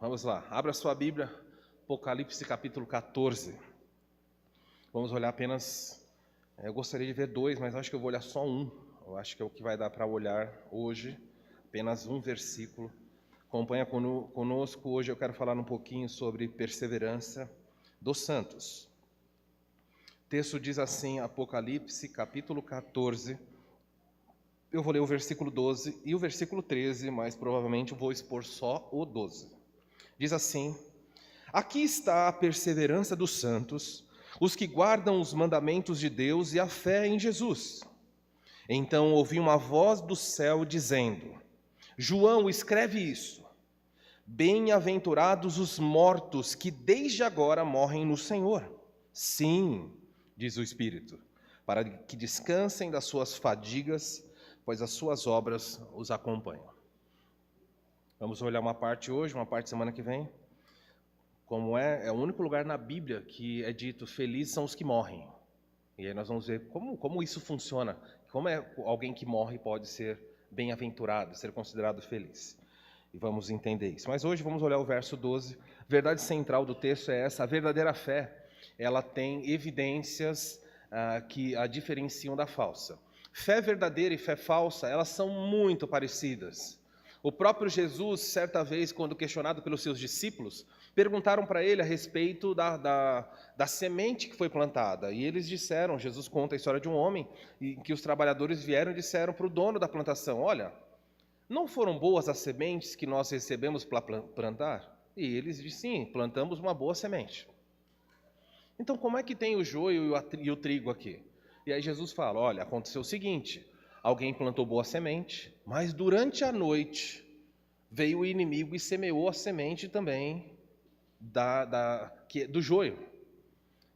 Vamos lá, abra sua Bíblia, Apocalipse capítulo 14. Vamos olhar apenas, eu gostaria de ver dois, mas acho que eu vou olhar só um. Eu acho que é o que vai dar para olhar hoje, apenas um versículo. Acompanha conosco, hoje eu quero falar um pouquinho sobre perseverança dos santos. O texto diz assim, Apocalipse capítulo 14, eu vou ler o versículo 12 e o versículo 13, mas provavelmente eu vou expor só o 12. Diz assim: aqui está a perseverança dos santos, os que guardam os mandamentos de Deus e a fé em Jesus. Então ouvi uma voz do céu dizendo: João, escreve isso. Bem-aventurados os mortos que desde agora morrem no Senhor. Sim, diz o Espírito, para que descansem das suas fadigas, pois as suas obras os acompanham. Vamos olhar uma parte hoje, uma parte semana que vem. Como é o único lugar na Bíblia que é dito, felizes são os que morrem. E aí nós vamos ver como isso funciona, como alguém que morre pode ser bem-aventurado, ser considerado feliz. E vamos entender isso. Mas hoje vamos olhar o verso 12. A verdade central do texto é essa: a verdadeira fé, ela tem evidências que a diferenciam da falsa. Fé verdadeira e fé falsa, elas são muito parecidas. O próprio Jesus, certa vez, quando questionado pelos seus discípulos, perguntaram para ele a respeito da semente que foi plantada. E eles disseram, Jesus conta a história de um homem, em que os trabalhadores vieram e disseram para o dono da plantação: olha, não foram boas as sementes que nós recebemos para plantar? E eles disseram: sim, plantamos uma boa semente. Então como é que tem o joio e o trigo aqui? E aí Jesus fala: olha, aconteceu o seguinte, alguém plantou boa semente, mas durante a noite veio o inimigo e semeou a semente também do joio.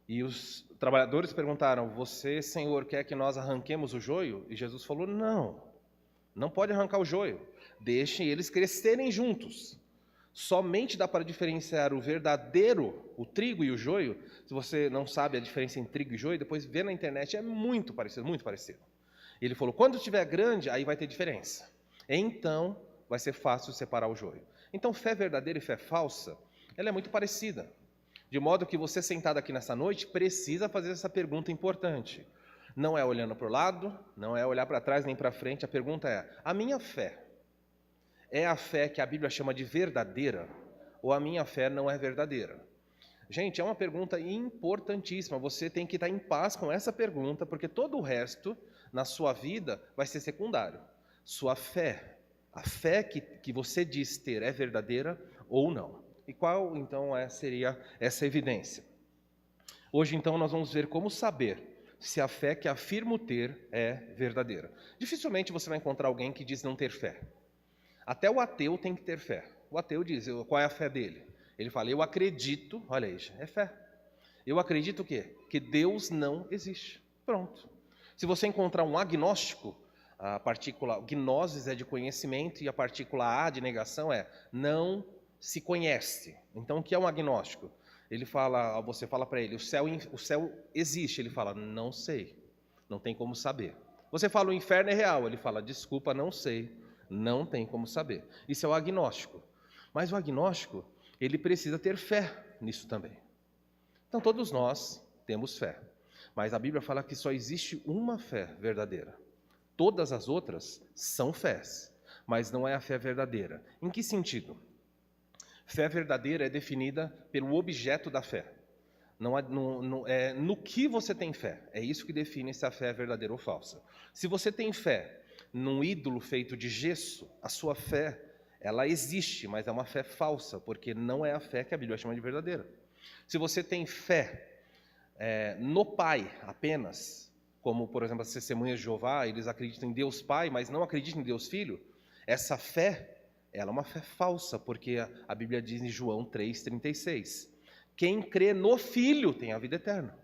E os trabalhadores perguntaram: você, Senhor, quer que nós arranquemos o joio? E Jesus falou: não pode arrancar o joio, deixem eles crescerem juntos. Somente dá para diferenciar o verdadeiro, o trigo e o joio. Se você não sabe a diferença entre trigo e joio, depois vê na internet, é muito parecido, muito parecido. Ele falou: quando estiver grande, aí vai ter diferença. Então, vai ser fácil separar o joio. Então, fé verdadeira e fé falsa, ela é muito parecida. De modo que você sentado aqui nessa noite, precisa fazer essa pergunta importante. Não é olhando para o lado, não é olhar para trás nem para frente. A pergunta é: a minha fé é a fé que a Bíblia chama de verdadeira? Ou a minha fé não é verdadeira? Gente, é uma pergunta importantíssima. Você tem que estar em paz com essa pergunta, porque todo o resto na sua vida vai ser secundário. Sua fé, a fé que você diz ter, é verdadeira ou não? E qual então seria essa evidência? Hoje então nós vamos ver como saber se a fé que afirmo ter é verdadeira. Dificilmente você vai encontrar alguém que diz não ter fé. Até o ateu tem que ter fé. O ateu diz: qual é a fé dele? Ele fala: eu acredito, olha aí, é fé. Eu acredito o quê? Que Deus não existe. Pronto. Se você encontrar um agnóstico, a partícula gnosis é de conhecimento e a partícula A de negação é não se conhece. Então o que é um agnóstico? Você fala para ele: o céu existe. Ele fala: não sei, não tem como saber. Você fala: o inferno é real. Ele fala: desculpa, não sei, não tem como saber. Isso é o agnóstico. Mas o agnóstico, ele precisa ter fé nisso também. Então todos nós temos fé, mas a Bíblia fala que só existe uma fé verdadeira. Todas as outras são fés, mas não é a fé verdadeira. Em que sentido? Fé verdadeira é definida pelo objeto da fé. Não é no que você tem fé. É isso que define se a fé é verdadeira ou falsa. Se você tem fé num ídolo feito de gesso, a sua fé, ela existe, mas é uma fé falsa, porque não é a fé que a Bíblia chama de verdadeira. Se você tem fé no Pai apenas, como, por exemplo, as testemunhas de Jeová, eles acreditam em Deus Pai, mas não acreditam em Deus Filho, essa fé, ela é uma fé falsa, porque a Bíblia diz em João 3,36, quem crê no Filho tem a vida eterna.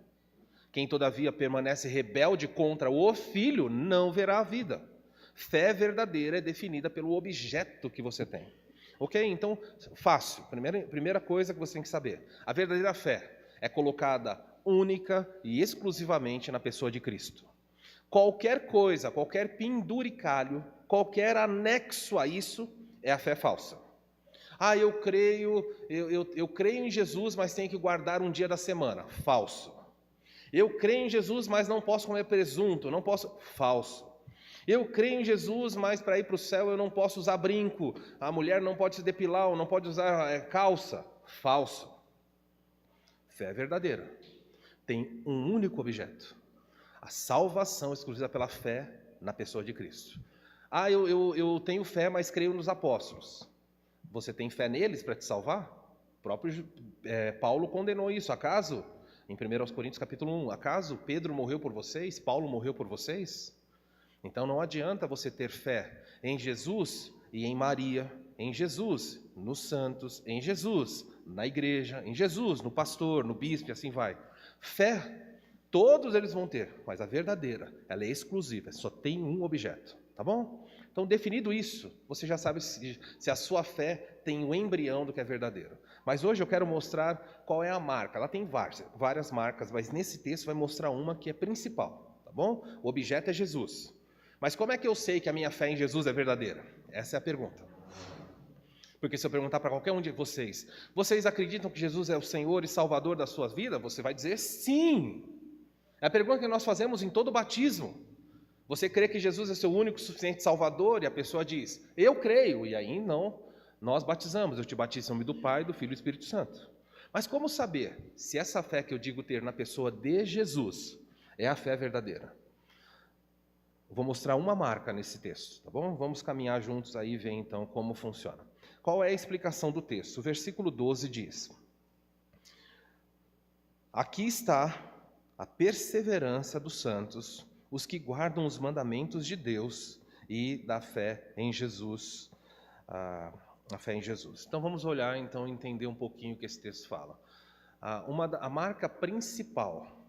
Quem, todavia, permanece rebelde contra o Filho, não verá a vida. Fé verdadeira é definida pelo objeto que você tem. Ok? Então, fácil. Primeira coisa que você tem que saber. A verdadeira fé é colocada única e exclusivamente na pessoa de Cristo. Qualquer coisa, qualquer penduricalho, qualquer anexo a isso é a fé falsa. eu creio em Jesus, mas tenho que guardar um dia da semana. Falso. Eu creio em Jesus, mas não posso comer presunto, não posso. Falso. Eu creio em Jesus, mas para ir para o céu eu não posso usar brinco. A mulher não pode se depilar, ou não pode usar calça. Falso. Fé verdadeira tem um único objeto: a salvação exclusiva pela fé na pessoa de Cristo. Eu tenho fé, mas creio nos apóstolos. Você tem fé neles para te salvar? O próprio Paulo condenou isso. Acaso, em 1 Coríntios capítulo 1, acaso Pedro morreu por vocês? Paulo morreu por vocês? Então não adianta você ter fé em Jesus e em Maria, em Jesus, nos santos, em Jesus, na igreja, em Jesus, no pastor, no bispo e assim vai. Fé, todos eles vão ter, mas a verdadeira, ela é exclusiva, só tem um objeto, tá bom? Então, definido isso, você já sabe se a sua fé tem o embrião do que é verdadeiro. Mas hoje eu quero mostrar qual é a marca. Ela tem várias marcas, mas nesse texto vai mostrar uma que é principal, tá bom? O objeto é Jesus. Mas como é que eu sei que a minha fé em Jesus é verdadeira? Essa é a pergunta. Porque se eu perguntar para qualquer um de vocês, vocês acreditam que Jesus é o Senhor e Salvador da sua vida? Você vai dizer sim. É a pergunta que nós fazemos em todo batismo. Você crê que Jesus é seu único e suficiente Salvador? E a pessoa diz, eu creio. E aí não, nós batizamos. Eu te batizo em nome do Pai, do Filho e do Espírito Santo. Mas como saber se essa fé que eu digo ter na pessoa de Jesus é a fé verdadeira? Eu vou mostrar uma marca nesse texto, tá bom? Vamos caminhar juntos aí e ver então como funciona. Qual é a explicação do texto? O versículo 12 diz: aqui está a perseverança dos santos, os que guardam os mandamentos de Deus e da fé em Jesus, a fé em Jesus. Então vamos olhar, então, entender um pouquinho o que esse texto fala. A marca principal,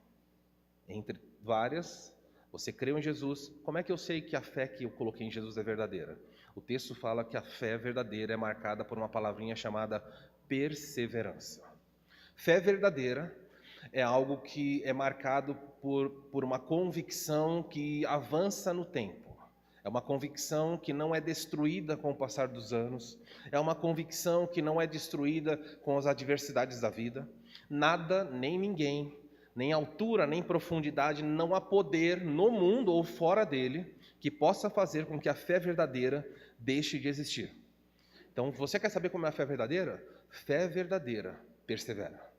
entre várias, você creu em Jesus. Como é que eu sei que a fé que eu coloquei em Jesus é verdadeira? O texto fala que a fé verdadeira é marcada por uma palavrinha chamada perseverança. Fé verdadeira é algo que é marcado por uma convicção que avança no tempo. É uma convicção que não é destruída com o passar dos anos. É uma convicção que não é destruída com as adversidades da vida. Nada, nem ninguém, nem altura, nem profundidade, não há poder no mundo ou fora dele que possa fazer com que a fé verdadeira deixe de existir. Então, você quer saber como é a fé verdadeira? Fé verdadeira persevera.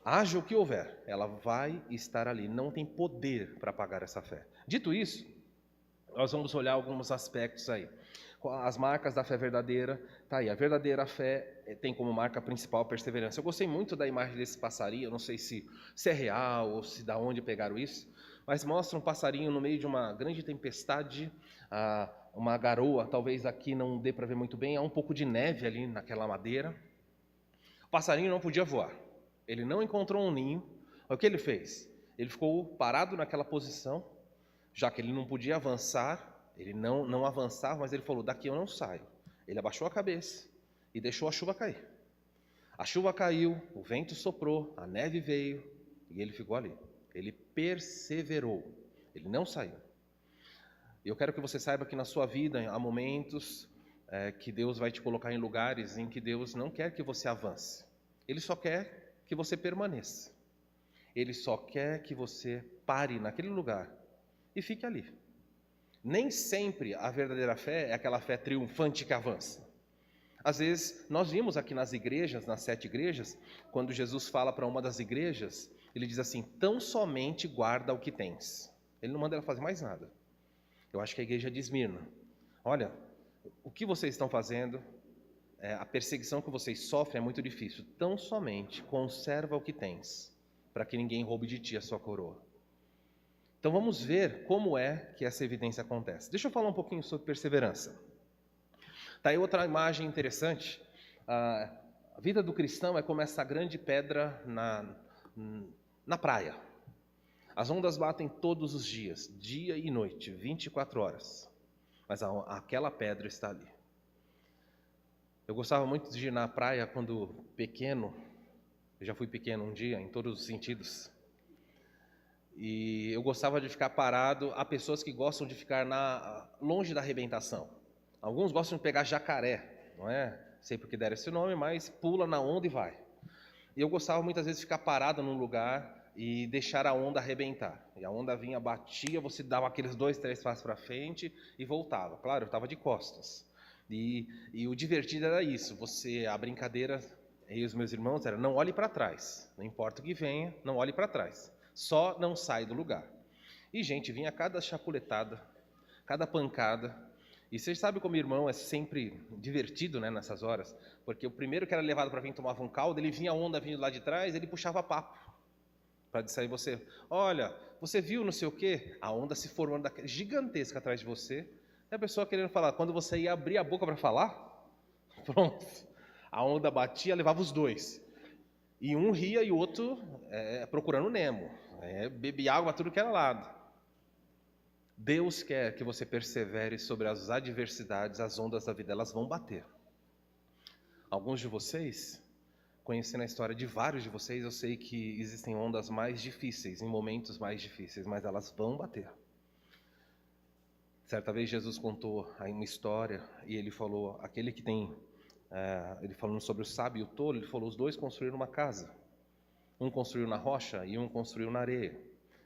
Haja o que houver, ela vai estar ali. Não tem poder para apagar essa fé. Dito isso, nós vamos olhar alguns aspectos aí. As marcas da fé verdadeira, tá aí. A verdadeira fé tem como marca principal a perseverança. Eu gostei muito da imagem desse passarinho, eu não sei se é real ou se da onde pegaram isso, mas mostra um passarinho no meio de uma grande tempestade, uma garoa, talvez aqui não dê para ver muito bem, há um pouco de neve ali naquela madeira. O passarinho não podia voar, ele não encontrou um ninho. O que ele fez? Ele ficou parado naquela posição, já que ele não podia avançar. Ele não avançava, mas ele falou, daqui eu não saio. Ele abaixou a cabeça e deixou a chuva cair. A chuva caiu, o vento soprou, a neve veio e ele ficou ali. Ele perseverou, ele não saiu. E eu quero que você saiba que na sua vida há momentos que Deus vai te colocar em lugares em que Deus não quer que você avance. Ele só quer que você permaneça. Ele só quer que você pare naquele lugar e fique ali. Nem sempre a verdadeira fé é aquela fé triunfante que avança. Às vezes, nós vimos aqui nas igrejas, nas 7 igrejas, quando Jesus fala para uma das igrejas, ele diz assim, tão somente guarda o que tens. Ele não manda ela fazer mais nada. Eu acho que a igreja de Esmirna, olha, o que vocês estão fazendo, a perseguição que vocês sofrem é muito difícil. Tão somente conserva o que tens, para que ninguém roube de ti a sua coroa. Então vamos ver como é que essa evidência acontece. Deixa eu falar um pouquinho sobre perseverança. Tá aí outra imagem interessante. A vida do cristão é como essa grande pedra na praia. As ondas batem todos os dias, dia e noite, 24 horas. Mas aquela pedra está ali. Eu gostava muito de ir na praia quando pequeno. Eu já fui pequeno um dia, em todos os sentidos. E eu gostava de ficar parado. Há pessoas que gostam de ficar longe da arrebentação. Alguns gostam de pegar jacaré, não é? sei porque deram esse nome, mas pula na onda e vai. E eu gostava muitas vezes de ficar parado num lugar e deixar a onda arrebentar. E a onda vinha, batia, você dava aqueles 2, 3 passos para frente e voltava. Claro, eu estava de costas. E o divertido era isso, a brincadeira, eu e os meus irmãos, era não olhe para trás. Não importa o que venha, não olhe para trás. Só não sai do lugar. E, gente, vinha cada chapuletada, cada pancada. E vocês sabem como o irmão é sempre divertido, né, nessas horas? Porque o primeiro que era levado para vir tomava um caldo, ele vinha a onda vindo lá de trás, ele puxava papo. Para distrair você. Olha, você viu não sei o quê? A onda se formando gigantesca atrás de você. E a pessoa querendo falar. Quando você ia abrir a boca para falar, pronto. A onda batia, levava os dois. E um ria e o outro procurando o Nemo. Bebia água para tudo que era lado. Deus quer que você persevere sobre as adversidades, as ondas da vida, elas vão bater. Alguns de vocês, conhecendo a história de vários de vocês, eu sei que existem ondas mais difíceis, em momentos mais difíceis, mas elas vão bater. Certa vez Jesus contou aí uma história e ele falou, ele falando sobre o sábio e o tolo, ele falou, os dois construíram uma casa. Um construiu na rocha e um construiu na areia.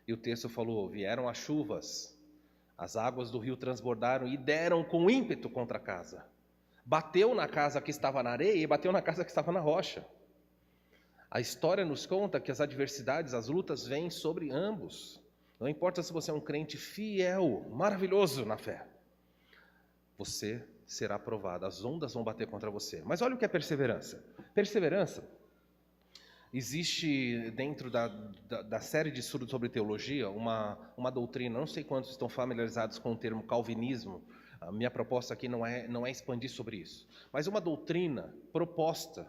E o texto falou, vieram as chuvas, as águas do rio transbordaram e deram com ímpeto contra a casa. Bateu na casa que estava na areia e bateu na casa que estava na rocha. A história nos conta que as adversidades, as lutas vêm sobre ambos. Não importa se você é um crente fiel, maravilhoso na fé. Você será provado, as ondas vão bater contra você. Mas olha o que é perseverança. Perseverança, existe dentro da série de estudos sobre teologia, uma doutrina, não sei quantos estão familiarizados com o termo calvinismo. A minha proposta aqui não é expandir sobre isso. Mas uma doutrina proposta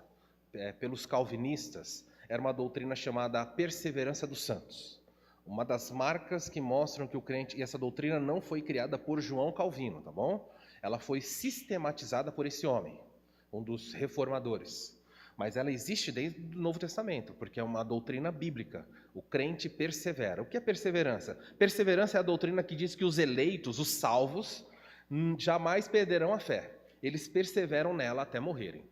pelos calvinistas, era uma doutrina chamada a perseverança dos santos. Uma das marcas que mostram que o crente, e essa doutrina não foi criada por João Calvino, tá bom? Ela foi sistematizada por esse homem, um dos reformadores. Mas ela existe desde o Novo Testamento, porque é uma doutrina bíblica. O crente persevera. O que é perseverança? Perseverança é a doutrina que diz que os eleitos, os salvos, jamais perderão a fé. Eles perseveram nela até morrerem.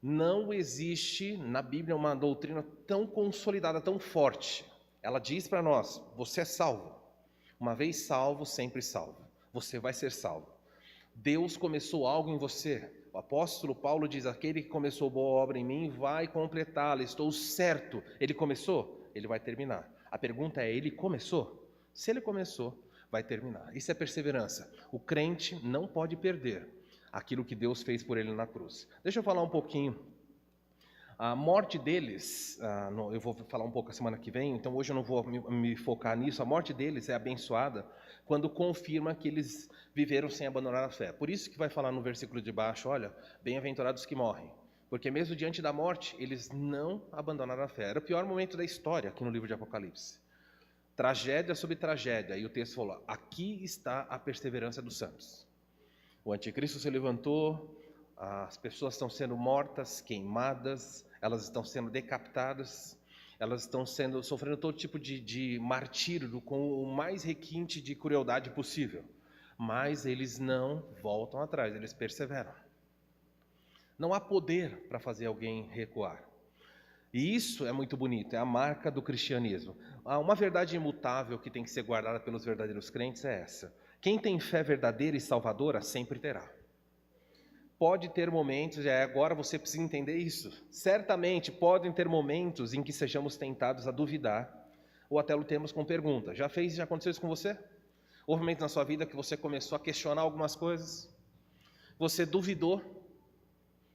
Não existe na Bíblia uma doutrina tão consolidada, tão forte. Ela diz para nós, você é salvo. Uma vez salvo, sempre salvo. Você vai ser salvo. Deus começou algo em você. O apóstolo Paulo diz, aquele que começou boa obra em mim, vai completá-la. Estou certo. Ele começou? Ele vai terminar. A pergunta é, ele começou? Se ele começou, vai terminar. Isso é perseverança. O crente não pode perder aquilo que Deus fez por ele na cruz. Deixa eu falar um pouquinho. A morte deles, eu vou falar um pouco a semana que vem, então hoje eu não vou me focar nisso. A morte deles é abençoada quando confirma que eles viveram sem abandonar a fé. Por isso que vai falar no versículo de baixo, olha, bem-aventurados que morrem. Porque mesmo diante da morte, eles não abandonaram a fé. Era o pior momento da história aqui no livro de Apocalipse. Tragédia sobre tragédia. E o texto falou, aqui está a perseverança dos santos. O anticristo se levantou, as pessoas estão sendo mortas, queimadas, elas estão sendo decapitadas, elas estão sofrendo todo tipo de martírio com o mais requinte de crueldade possível. Mas eles não voltam atrás, eles perseveram. Não há poder para fazer alguém recuar. E isso é muito bonito, é a marca do cristianismo. Uma verdade imutável que tem que ser guardada pelos verdadeiros crentes é essa. Quem tem fé verdadeira e salvadora sempre terá. Pode ter momentos, agora você precisa entender isso. Certamente podem ter momentos em que sejamos tentados a duvidar ou até lutemos com perguntas. Já aconteceu isso com você? Houve momentos na sua vida que você começou a questionar algumas coisas? Você duvidou?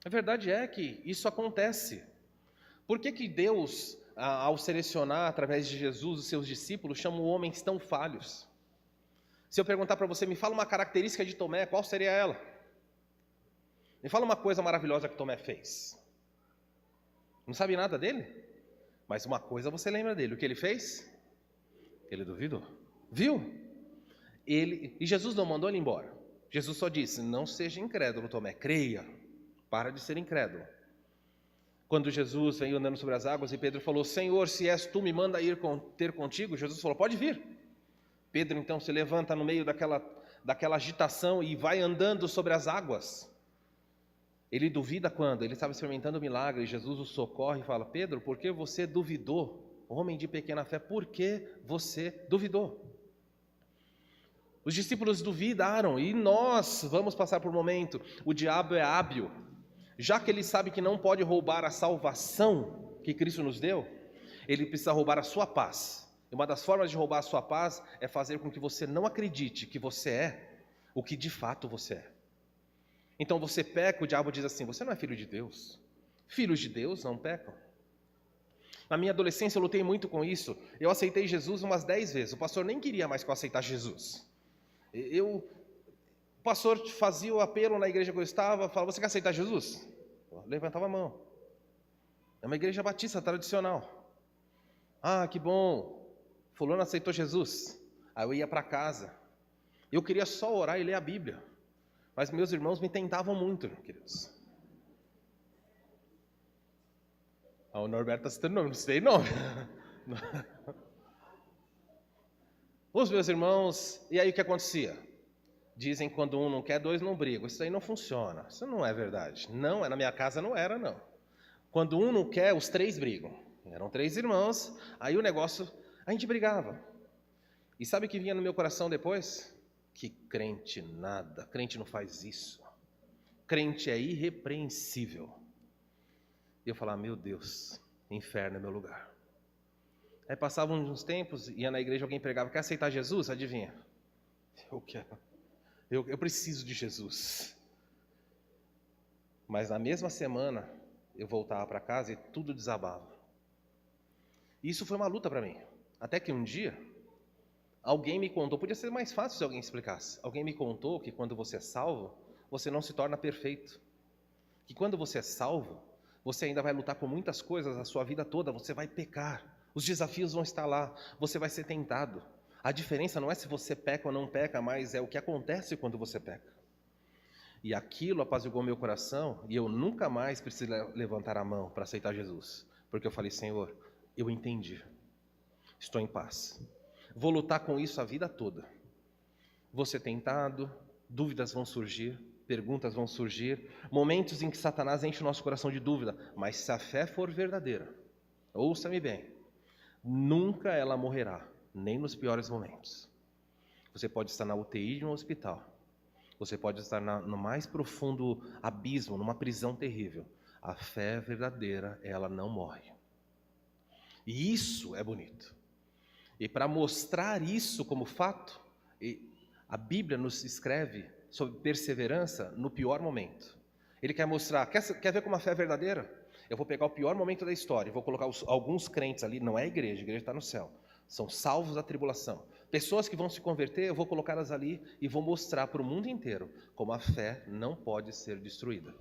A verdade é que isso acontece. Por que Deus, ao selecionar através de Jesus os seus discípulos, chama homens tão falhos? Se eu perguntar para você, me fala uma característica de Tomé, qual seria ela? Me fala uma coisa maravilhosa que Tomé fez. Não sabe nada dele? Mas uma coisa você lembra dele. O que ele fez? Ele duvidou. Viu? E Jesus não mandou ele embora. Jesus só disse, não seja incrédulo, Tomé, creia. Para de ser incrédulo. Quando Jesus veio andando sobre as águas e Pedro falou, Senhor, se és tu, me manda ir ter contigo. Jesus falou, pode vir. Pedro então se levanta no meio daquela agitação e vai andando sobre as águas. Ele duvida quando? Ele estava experimentando o milagre, e Jesus o socorre e fala: Pedro, por que você duvidou? Homem de pequena fé, por que você duvidou? Os discípulos duvidaram, e nós vamos passar por um momento. O diabo é hábil, já que ele sabe que não pode roubar a salvação que Cristo nos deu, ele precisa roubar a sua paz. E uma das formas de roubar a sua paz é fazer com que você não acredite que você é o que de fato você é. Então você peca, o diabo diz assim: você não é filho de Deus. Filhos de Deus não pecam. Na minha adolescência eu lutei muito com isso. Eu aceitei Jesus umas 10 vezes. O pastor nem queria mais que eu aceitasse Jesus. O pastor fazia o apelo na igreja que eu estava, falava: você quer aceitar Jesus? Eu levantava a mão. É uma igreja batista tradicional. Ah, que bom, fulano aceitou Jesus. Aí eu ia para casa. Eu queria só orar e ler a Bíblia. Mas meus irmãos me tentavam muito, queridos. Ah, o Norberto está citando nome, não sei nome. Os meus irmãos, e aí o que acontecia? Dizem que quando um não quer, dois não brigam. Isso aí não funciona. Isso não é verdade. Não, na minha casa não era, não. Quando um não quer, os 3 brigam. Eram 3 irmãos, aí o negócio, a gente brigava. E sabe o que vinha no meu coração depois? Que crente nada, crente não faz isso. Crente é irrepreensível. E eu falava: meu Deus, inferno é meu lugar. Aí passavam uns tempos, ia na igreja, alguém pregava: quer aceitar Jesus? Adivinha? Eu quero. Eu preciso de Jesus. Mas na mesma semana, eu voltava para casa e tudo desabava. E isso foi uma luta para mim. Até que um dia, alguém me contou, podia ser mais fácil se alguém explicasse. Alguém me contou que quando você é salvo, você não se torna perfeito. Que quando você é salvo, você ainda vai lutar com muitas coisas a sua vida toda, você vai pecar. Os desafios vão estar lá, você vai ser tentado. A diferença não é se você peca ou não peca, mas é o que acontece quando você peca. E aquilo apaziguou meu coração, e eu nunca mais precisei levantar a mão para aceitar Jesus. Porque eu falei: Senhor, eu entendi, estou em paz. Vou lutar com isso a vida toda. Vou ser tentado, dúvidas vão surgir, perguntas vão surgir, momentos em que Satanás enche o nosso coração de dúvida. Mas se a fé for verdadeira, ouça-me bem, nunca ela morrerá, nem nos piores momentos. Você pode estar na UTI de um hospital, você pode estar no mais profundo abismo, numa prisão terrível. A fé verdadeira, ela não morre. E isso é bonito. E para mostrar isso como fato, a Bíblia nos escreve sobre perseverança no pior momento. Ele quer mostrar, quer ver como a fé é verdadeira? Eu vou pegar o pior momento da história, vou colocar alguns crentes ali, não é a igreja está no céu. São salvos da tribulação. Pessoas que vão se converter, eu vou colocá-las ali e vou mostrar para o mundo inteiro como a fé não pode ser destruída.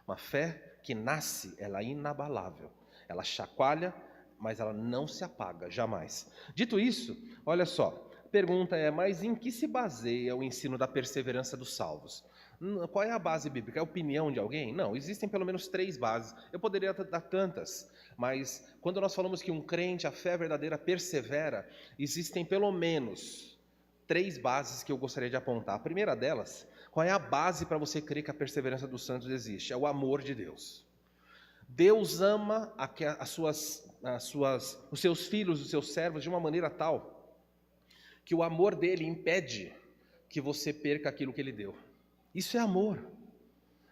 Uma fé que nasce, ela é inabalável. Ela chacoalha, mas ela não se apaga, jamais. Dito isso, olha só, a pergunta é: mas em que se baseia o ensino da perseverança dos salvos? Qual é a base bíblica? É a opinião de alguém? Não, existem pelo menos 3 bases. Eu poderia dar tantas, mas quando nós falamos que um crente, a fé verdadeira, persevera, existem pelo menos 3 bases que eu gostaria de apontar. A primeira delas, qual é a base para você crer que a perseverança dos santos existe? É o amor de Deus. Deus ama os seus filhos, os seus servos, de uma maneira tal que o amor dele impede que você perca aquilo que ele deu. Isso é amor.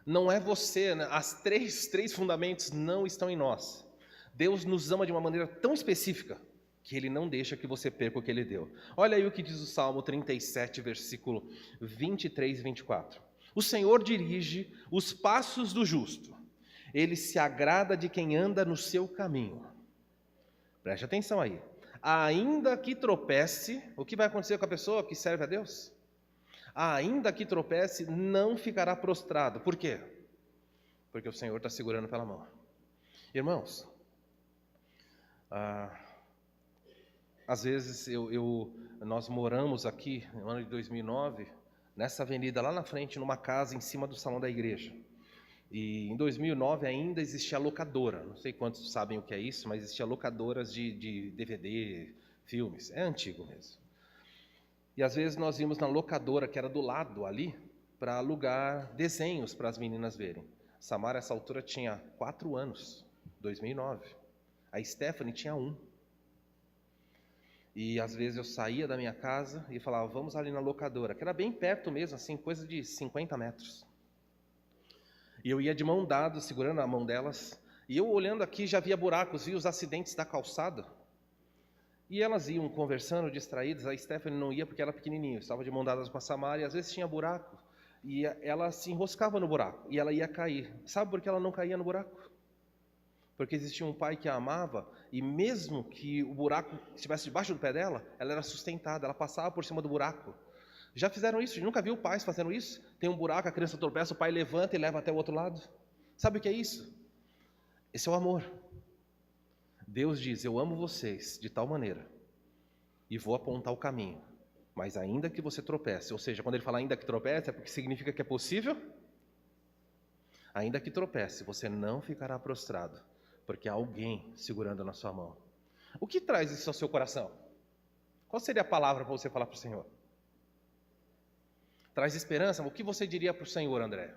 Não é você, né? As três fundamentos não estão em nós. Deus nos ama de uma maneira tão específica que ele não deixa que você perca o que ele deu. Olha aí o que diz o Salmo 37, versículo 23 e 24. O Senhor dirige os passos do justo. Ele se agrada de quem anda no seu caminho. Preste atenção aí. Ainda que tropece, o que vai acontecer com a pessoa que serve a Deus? Ainda que tropece, não ficará prostrado. Por quê? Porque o Senhor está segurando pela mão. Irmãos, às vezes nós moramos aqui, no ano de 2009, nessa avenida lá na frente, numa casa em cima do salão da igreja. E em 2009 ainda existia locadora. Não sei quantos sabem o que é isso, mas existia locadoras de DVD, filmes. É antigo mesmo. E às vezes nós íamos na locadora, que era do lado ali, para alugar desenhos para as meninas verem. Samara, essa altura, tinha 4 anos, 2009. A Stephanie tinha 1. E às vezes eu saía da minha casa e falava, vamos ali na locadora, que era bem perto mesmo, assim, coisa de 50 metros. E eu ia de mão dada, segurando a mão delas, e eu olhando aqui já via buracos, via os acidentes da calçada. E elas iam conversando, distraídas. A Stephanie não ia porque era pequenininha, eu estava de mão dadas com a Samara, e às vezes tinha buraco. E ela se enroscava no buraco, e ela ia cair. Sabe por que ela não caía no buraco? Porque existia um pai que a amava, e mesmo que o buraco estivesse debaixo do pé dela, ela era sustentada, ela passava por cima do buraco. Já fizeram isso? Nunca viu pais fazendo isso? Tem um buraco, a criança tropeça, o pai levanta e leva até o outro lado. Sabe o que é isso? Esse é o amor. Deus diz, eu amo vocês de tal maneira, e vou apontar o caminho, mas ainda que você tropece, ou seja, quando ele fala ainda que tropece, é porque significa que é possível? Ainda que tropece, você não ficará prostrado, porque há alguém segurando na sua mão. O que traz isso ao seu coração? Qual seria a palavra para você falar para o Senhor? Traz esperança? O que você diria para o Senhor, André?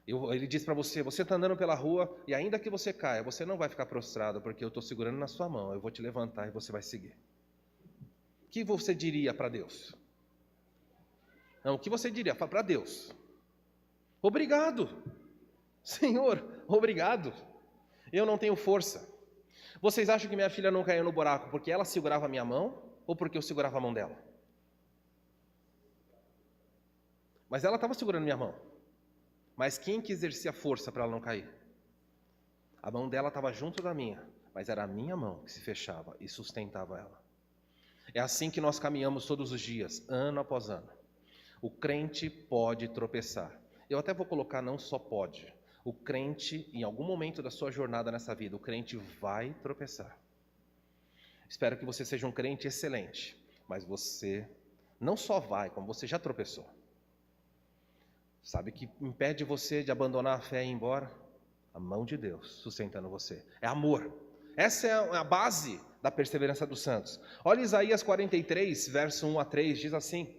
Ele diz para você, você está andando pela rua e ainda que você caia, você não vai ficar prostrado, porque eu estou segurando na sua mão, eu vou te levantar e você vai seguir. O que você diria para Deus? Não, o que você diria para Deus? Obrigado, Senhor, obrigado. Eu não tenho força. Vocês acham que minha filha não caiu no buraco porque ela segurava a minha mão ou porque eu segurava a mão dela? Mas ela estava segurando minha mão. Mas quem que exercia força para ela não cair? A mão dela estava junto da minha, mas era a minha mão que se fechava e sustentava ela. É assim que nós caminhamos todos os dias, ano após ano. O crente pode tropeçar. Eu até vou colocar não só pode. O crente, em algum momento da sua jornada nessa vida, o crente vai tropeçar. Espero que você seja um crente excelente, mas você não só vai, como você já tropeçou. Sabe que impede você de abandonar a fé e ir embora? A mão de Deus sustentando você. É amor. Essa é a base da perseverança dos santos. Olha Isaías 43, verso 1 a 3, diz assim: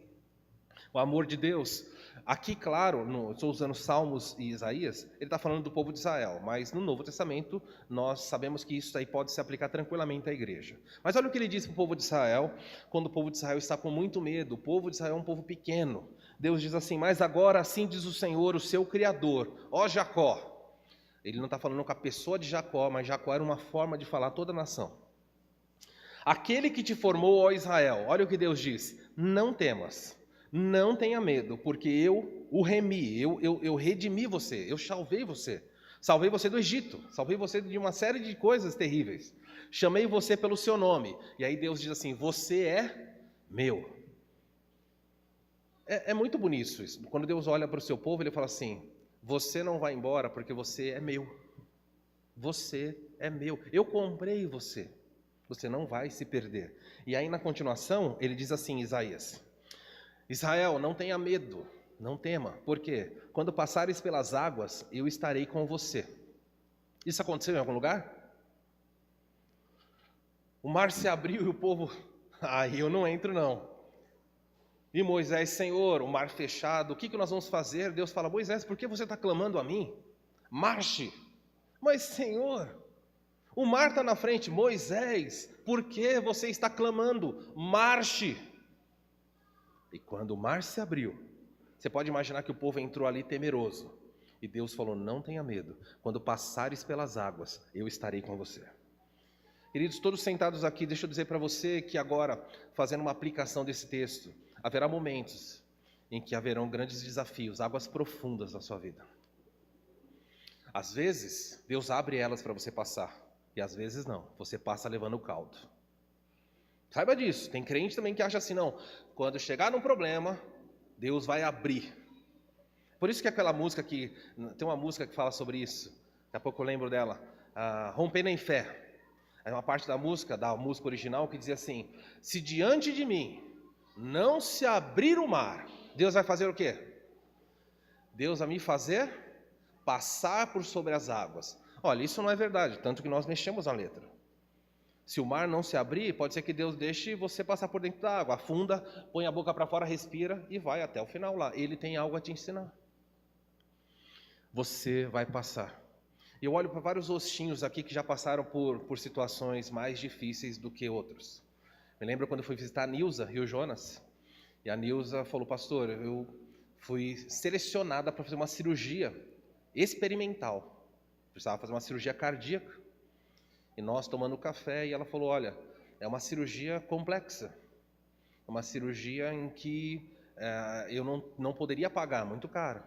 o amor de Deus. Aqui, claro, estou usando Salmos e Isaías, ele está falando do povo de Israel, mas no Novo Testamento nós sabemos que isso aí pode se aplicar tranquilamente à igreja. Mas olha o que ele diz para o povo de Israel, quando o povo de Israel está com muito medo. O povo de Israel é um povo pequeno. Deus diz assim, mas agora assim diz o Senhor, o seu Criador, ó Jacó. Ele não está falando com a pessoa de Jacó, mas Jacó era uma forma de falar toda a nação. Aquele que te formou, ó Israel, olha o que Deus diz, não temas. Não tenha medo, porque eu o remi, eu redimi você, eu salvei você. Salvei você do Egito, salvei você de uma série de coisas terríveis. Chamei você pelo seu nome. E aí Deus diz assim, você é meu. É muito bonito isso. Quando Deus olha para o seu povo, ele fala assim, você não vai embora porque você é meu. Você é meu. Eu comprei você. Você não vai se perder. E aí na continuação, ele diz assim, Isaías, Israel, não tenha medo, não tema, porque quando passares pelas águas, eu estarei com você. Isso aconteceu em algum lugar? O mar se abriu e o povo, aí eu não entro não. E Moisés, Senhor, o mar fechado, o que nós vamos fazer? Deus fala, Moisés, por que você está clamando a mim? Marche. Mas Senhor, o mar está na frente. Moisés, por que você está clamando? Marche. E quando o mar se abriu, você pode imaginar que o povo entrou ali temeroso. E Deus falou, não tenha medo. Quando passares pelas águas, eu estarei com você. Queridos, todos sentados aqui, deixa eu dizer para você que agora, fazendo uma aplicação desse texto, haverá momentos em que haverão grandes desafios, águas profundas na sua vida. Às vezes, Deus abre elas para você passar. E às vezes não, você passa levando o caldo. Saiba disso, tem crente também que acha assim, não, quando chegar num problema, Deus vai abrir. Por isso que aquela música que, tem uma música que fala sobre isso, daqui a pouco eu lembro dela, Rompendo em Fé. É uma parte da música original que dizia assim, se diante de mim não se abrir o mar, Deus vai fazer o quê? Deus vai me fazer passar por sobre as águas. Olha, isso não é verdade, tanto que nós mexemos na letra. Se o mar não se abrir, pode ser que Deus deixe você passar por dentro da água, afunda, põe a boca para fora, respira e vai até o final lá. Ele tem algo a te ensinar. você vai passar. E eu olho para vários rostinhos aqui que já passaram por situações mais difíceis do que outros. Me lembro quando eu fui visitar a Nilza, Rio Jonas, e a Nilza falou, pastor, eu fui selecionada para fazer uma cirurgia experimental. Precisava fazer uma cirurgia cardíaca. E nós tomando café, e ela falou, olha, é uma cirurgia complexa. Uma cirurgia em que eu não poderia pagar, muito caro.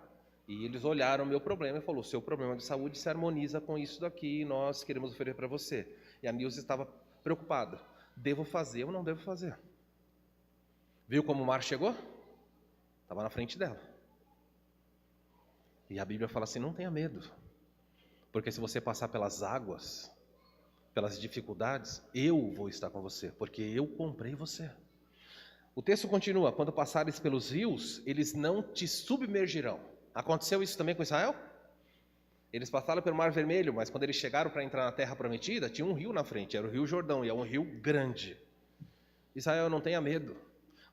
E eles olharam o meu problema e falaram, o seu problema de saúde se harmoniza com isso daqui e nós queremos oferecer para você. E a Nilza estava preocupada. Devo fazer ou não devo fazer? Viu como o mar chegou? Estava na frente dela. E a Bíblia fala assim, não tenha medo. Porque se você passar pelas águas, pelas dificuldades, eu vou estar com você, porque eu comprei você. O texto continua, quando passares pelos rios, eles não te submergirão. Aconteceu isso também com Israel? Eles passaram pelo Mar Vermelho, mas quando eles chegaram para entrar na Terra Prometida, tinha um rio na frente, era o Rio Jordão, e é um rio grande. Israel, não tenha medo.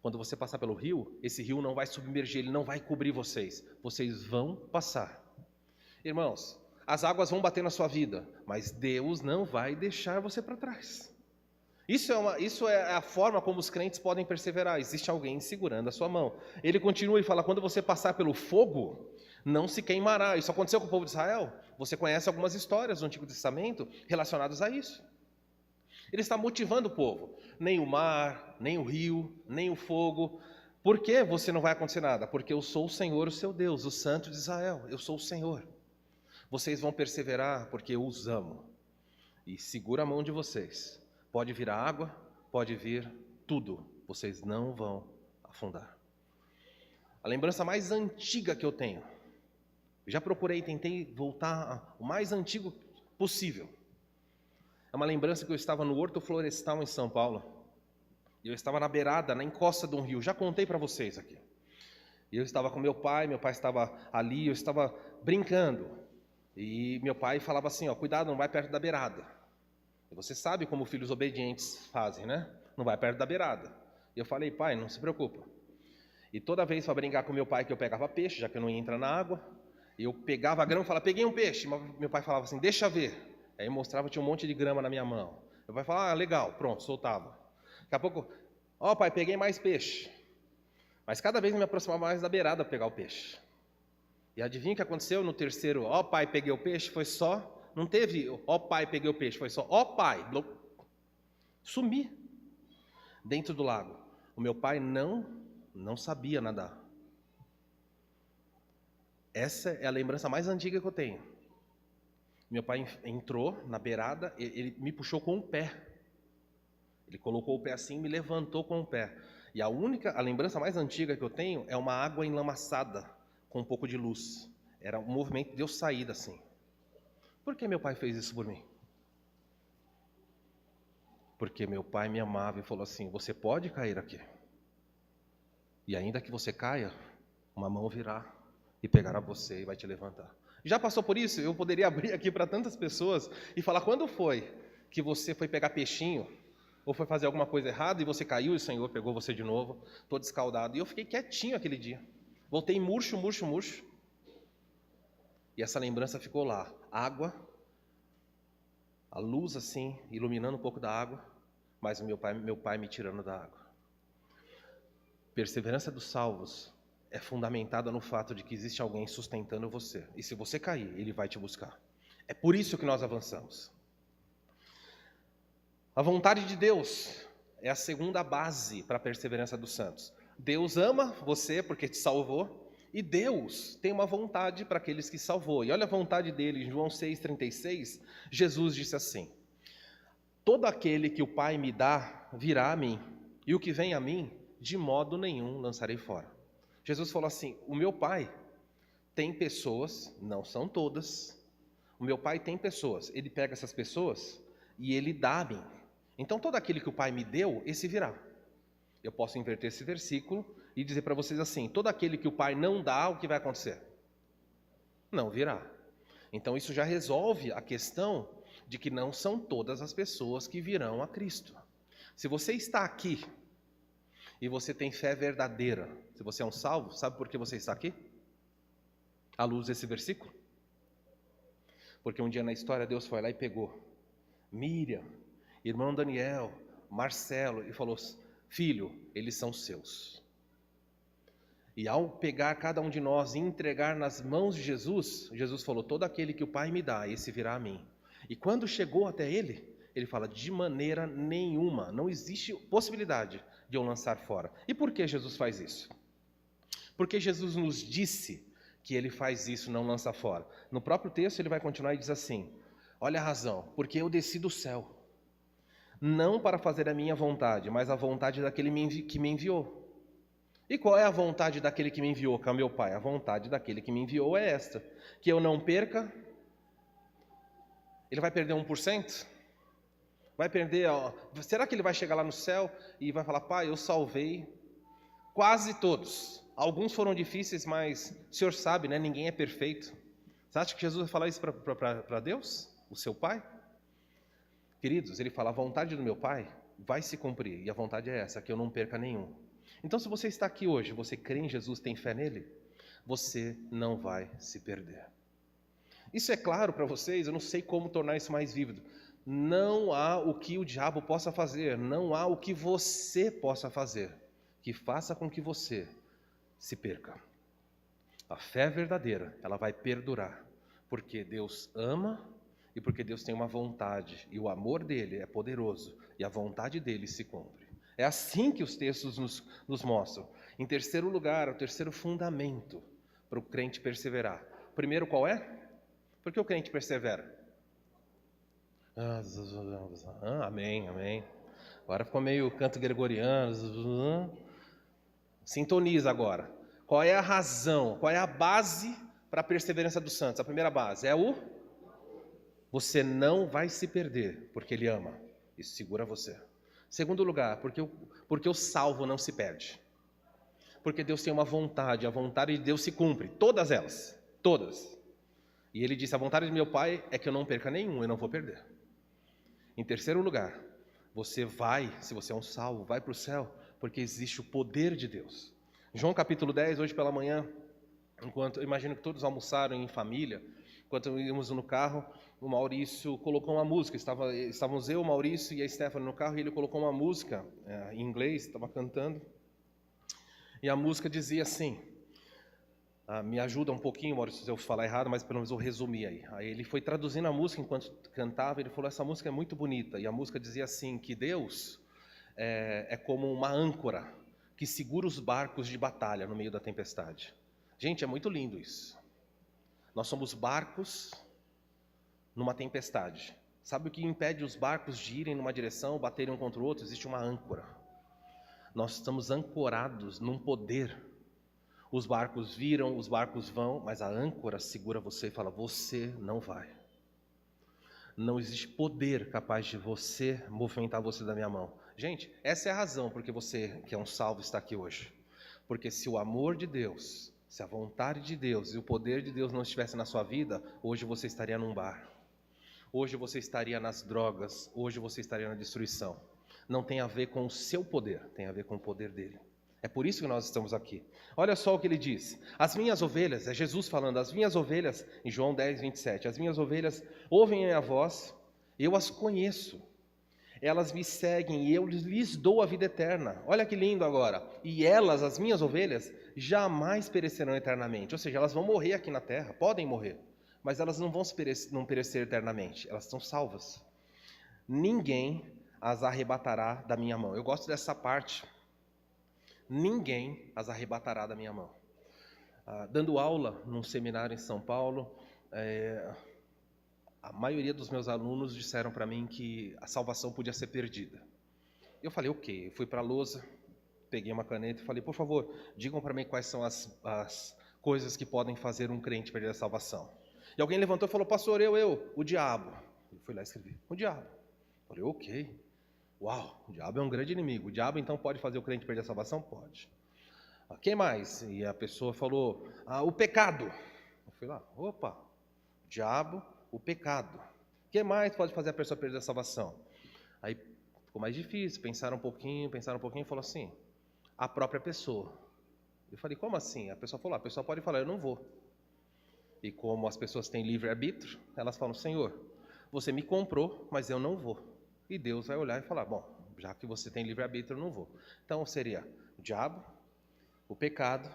Quando você passar pelo rio, esse rio não vai submergir, ele não vai cobrir vocês. Vocês vão passar. Irmãos, as águas vão bater na sua vida, mas Deus não vai deixar você para trás. Isso é a forma como os crentes podem perseverar. Existe alguém segurando a sua mão. Ele continua e fala, quando você passar pelo fogo, não se queimará. Isso aconteceu com o povo de Israel. Você conhece algumas histórias do Antigo Testamento relacionadas a isso. Ele está motivando o povo. Nem o mar, nem o rio, nem o fogo. Por que você não vai acontecer nada? Porque eu sou o Senhor, o seu Deus, o Santo de Israel. Eu sou o Senhor. Vocês vão perseverar porque eu os amo. E segura a mão de vocês. Pode vir a água, pode vir tudo. Vocês não vão afundar. A lembrança mais antiga que eu tenho. Já procurei, tentei voltar o mais antigo possível. É uma lembrança que eu estava no Horto Florestal em São Paulo. E eu estava na beirada, na encosta de um rio. Já contei para vocês aqui. E eu estava com meu pai estava ali, eu estava brincando. E meu pai falava assim, ó, cuidado, não vai perto da beirada. E você sabe como filhos obedientes fazem, né? Não vai perto da beirada. E eu falei, pai, não se preocupa. E toda vez para brincar com meu pai que eu pegava peixe, já que eu não ia entrar na água, eu pegava a grama e falava, peguei um peixe. Mas meu pai falava assim, deixa ver. Aí eu mostrava, tinha um monte de grama na minha mão. Meu pai falava, legal, pronto, soltava. Daqui a pouco, pai, peguei mais peixe. Mas cada vez eu me aproximava mais da beirada para pegar o peixe. E adivinha o que aconteceu no terceiro, pai, peguei o peixe, foi só... Não teve, pai, peguei o peixe, foi só, pai, sumi dentro do lago. O meu pai não sabia nadar. Essa é a lembrança mais antiga que eu tenho. Meu pai entrou na beirada, ele me puxou com o pé. Ele colocou o pé assim e me levantou com o pé. E a lembrança mais antiga que eu tenho é uma água enlamaçada com um pouco de luz. Era um movimento de eu sair assim. Por que meu pai fez isso por mim? Porque meu pai me amava e falou assim, você pode cair aqui. E ainda que você caia, uma mão virá e pegará você e vai te levantar. Já passou por isso? Eu poderia abrir aqui para tantas pessoas e falar, quando foi que você foi pegar peixinho, ou foi fazer alguma coisa errada e você caiu e o Senhor pegou você de novo, todo escaldado. E eu fiquei quietinho aquele dia. Voltei murcho. E essa lembrança ficou lá. Água, a luz assim, iluminando um pouco da água, mas o meu pai me tirando da água. Perseverança dos salvos é fundamentada no fato de que existe alguém sustentando você. E se você cair, ele vai te buscar. É por isso que nós avançamos. A vontade de Deus é a segunda base para a perseverança dos santos. Deus ama você porque te salvou. E Deus tem uma vontade para aqueles que salvou. E olha a vontade dele, em João 6,36, Jesus disse assim, todo aquele que o Pai me dá, virá a mim, e o que vem a mim, de modo nenhum lançarei fora. Jesus falou assim, o meu Pai tem pessoas, não são todas, o meu Pai tem pessoas, ele pega essas pessoas e ele dá a mim. Então todo aquele que o Pai me deu, esse virá. Eu posso inverter esse versículo e dizer para vocês assim, todo aquele que o Pai não dá, o que vai acontecer? Não virá. Então isso já resolve a questão de que não são todas as pessoas que virão a Cristo. Se você está aqui e você tem fé verdadeira, se você é um salvo, sabe por que você está aqui? À luz desse versículo? Porque um dia na história Deus foi lá e pegou Miriam, irmão Daniel, Marcelo, e falou: filho, eles são seus. E ao pegar cada um de nós e entregar nas mãos de Jesus, Jesus falou: todo aquele que o Pai me dá, esse virá a mim. E quando chegou até ele, ele fala: de maneira nenhuma, não existe possibilidade de eu lançar fora. E por que Jesus faz isso? Porque Jesus nos disse que ele faz isso, não lança fora. No próprio texto ele vai continuar e diz assim: olha a razão, porque eu desci do céu, não para fazer a minha vontade, mas a vontade daquele que me enviou. E qual é a vontade daquele que me enviou, que é o meu Pai? A vontade daquele que me enviou é esta: que eu não perca. Ele vai perder 1%? Vai perder, será que ele vai chegar lá no céu e vai falar: Pai, eu salvei quase todos. Alguns foram difíceis, mas o Senhor sabe, né? Ninguém é perfeito. Você acha que Jesus vai falar isso para Deus, o seu Pai? Queridos, ele fala: a vontade do meu Pai vai se cumprir, e a vontade é essa, que eu não perca nenhum. Então, se você está aqui hoje, você crê em Jesus, tem fé nele, você não vai se perder. Isso é claro para vocês? Eu não sei como tornar isso mais vívido. Não há o que o diabo possa fazer, não há o que você possa fazer que faça com que você se perca. A fé verdadeira, ela vai perdurar, porque Deus ama e porque Deus tem uma vontade, e o amor dele é poderoso, e a vontade dele se cumpre. É assim que os textos nos mostram. Em terceiro lugar, o terceiro fundamento para o crente perseverar. Primeiro, qual é? Por que o crente persevera? Amém, amém. Agora ficou meio canto gregoriano. Sintoniza agora. Qual é a razão, qual é a base para a perseverança dos santos? A primeira base é você não vai se perder, porque ele ama. Isso segura você. Segundo lugar, porque o salvo não se perde. Porque Deus tem uma vontade, a vontade de Deus se cumpre, todas elas, todas. E ele disse: a vontade de meu Pai é que eu não perca nenhum, eu não vou perder. Em terceiro lugar, você vai, se você é um salvo, vai para o céu, porque existe o poder de Deus. João capítulo 10, hoje pela manhã, enquanto eu imagino que todos almoçaram em família, enquanto íamos no carro, o Maurício colocou uma música. Estávamos eu, o Maurício e a Stephanie no carro, e ele colocou uma música em inglês, estava cantando. E a música dizia assim, me ajuda um pouquinho, Maurício, se eu falar errado, mas pelo menos eu resumi aí. Aí ele foi traduzindo a música enquanto cantava, ele falou: essa música é muito bonita. E a música dizia assim, que Deus é como uma âncora que segura os barcos de batalha no meio da tempestade. Gente, é muito lindo isso. Nós somos barcos numa tempestade. Sabe o que impede os barcos de irem numa direção, baterem um contra o outro? Existe uma âncora. Nós estamos ancorados num poder. Os barcos viram, os barcos vão, mas a âncora segura você e fala: você não vai. Não existe poder capaz de você movimentar você da minha mão. Gente, essa é a razão porque você, que é um salvo, está aqui hoje. Porque se o amor de Deus, se a vontade de Deus e o poder de Deus não estivesse na sua vida, hoje você estaria num bar. Hoje você estaria nas drogas, hoje você estaria na destruição. Não tem a ver com o seu poder, tem a ver com o poder dele. É por isso que nós estamos aqui. Olha só o que ele diz: as minhas ovelhas, é Jesus falando, as minhas ovelhas, em João 10, 27, as minhas ovelhas ouvem a minha voz, eu as conheço, elas me seguem e eu lhes dou a vida eterna. Olha que lindo agora. E elas, as minhas ovelhas, jamais perecerão eternamente. Ou seja, elas vão morrer aqui na terra, podem morrer, mas elas não vão não perecer eternamente, elas estão salvas. Ninguém as arrebatará da minha mão. Eu gosto dessa parte. Ninguém as arrebatará da minha mão. Dando aula num seminário em São Paulo, a maioria dos meus alunos disseram para mim que a salvação podia ser perdida. Eu falei: ok. Eu fui para a lousa, peguei uma caneta e falei: por favor, digam para mim quais são as coisas que podem fazer um crente perder a salvação. E alguém levantou e falou: pastor, o diabo. Eu fui lá e escrevi: o diabo. Eu falei: ok. Uau, o diabo é um grande inimigo. O diabo então pode fazer o crente perder a salvação? Pode. Quem mais? E a pessoa falou: o pecado. Eu fui lá: opa, o diabo, o pecado. O que mais pode fazer a pessoa perder a salvação? Aí ficou mais difícil, pensaram um pouquinho e falou assim: a própria pessoa. Eu falei: como assim? A pessoa falou: a pessoa pode falar: eu não vou. E como as pessoas têm livre-arbítrio, elas falam, Senhor, você me comprou, mas eu não vou. E Deus vai olhar e falar, bom, já que você tem livre-arbítrio, eu não vou. Então seria o diabo, o pecado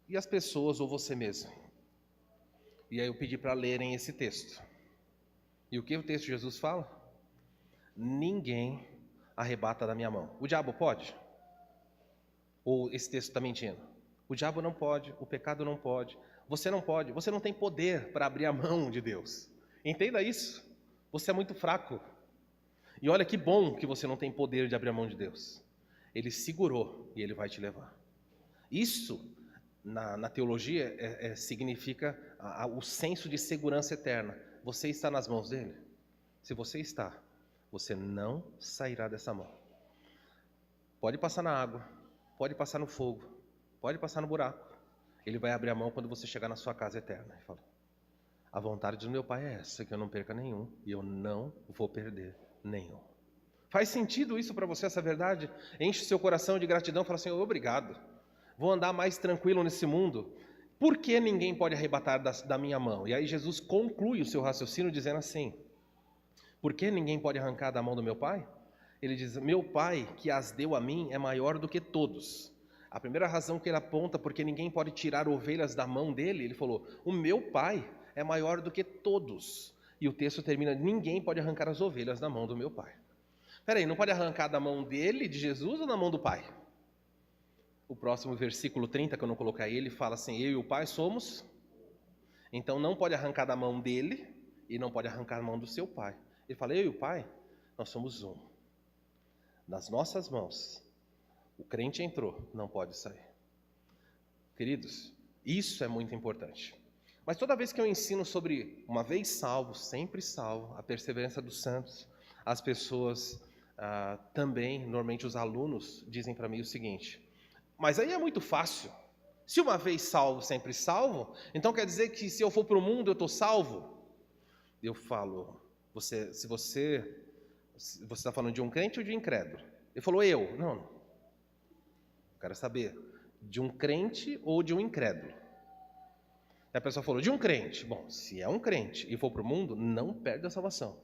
e as pessoas ou você mesmo. E aí eu pedi para lerem esse texto. E o que o texto de Jesus fala? Ninguém arrebata da minha mão. O diabo pode? Ou esse texto está mentindo? O diabo não pode, o pecado não pode, você não pode, você não tem poder para abrir a mão de Deus. Entenda isso. Você é muito fraco. E olha que bom que você não tem poder de abrir a mão de Deus. Ele segurou e Ele vai te levar. Isso, na teologia, significa o senso de segurança eterna. Você está nas mãos dEle? Se você está, você não sairá dessa mão. Pode passar na água, pode passar no fogo, pode passar no buraco. Ele vai abrir a mão quando você chegar na sua casa eterna. Ele fala, a vontade do meu Pai é essa, que eu não perca nenhum, e eu não vou perder nenhum. Faz sentido isso para você, essa verdade? Enche seu coração de gratidão, fala, Senhor, obrigado. Vou andar mais tranquilo nesse mundo. Por que ninguém pode arrebatar da minha mão? E aí Jesus conclui o seu raciocínio dizendo assim, por que ninguém pode arrancar da mão do meu Pai? Ele diz, meu Pai que as deu a mim é maior do que todos. A primeira razão que ele aponta, porque ninguém pode tirar ovelhas da mão dele, ele falou, o meu Pai é maior do que todos. E o texto termina, ninguém pode arrancar as ovelhas da mão do meu Pai. Peraí, não pode arrancar da mão dele, de Jesus, ou da mão do Pai? O próximo versículo 30, que eu não coloquei aí, ele fala assim, eu e o Pai somos... Então não pode arrancar da mão dele, e não pode arrancar da mão do seu Pai. Ele fala, eu e o Pai, nós somos um. Nas nossas mãos, o crente entrou, não pode sair. Queridos, isso é muito importante. Mas toda vez que eu ensino sobre uma vez salvo, sempre salvo, a perseverança dos santos, as pessoas também, normalmente os alunos, dizem para mim o seguinte, mas aí é muito fácil. Se uma vez salvo, sempre salvo, então quer dizer que se eu for para o mundo eu estou salvo? Eu falo, se você está falando de um crente ou de um incrédulo? Ele falou, eu. Não. Quero saber, de um crente ou de um incrédulo? A pessoa falou, de um crente. Bom, se é um crente e for para o mundo, não perde a salvação.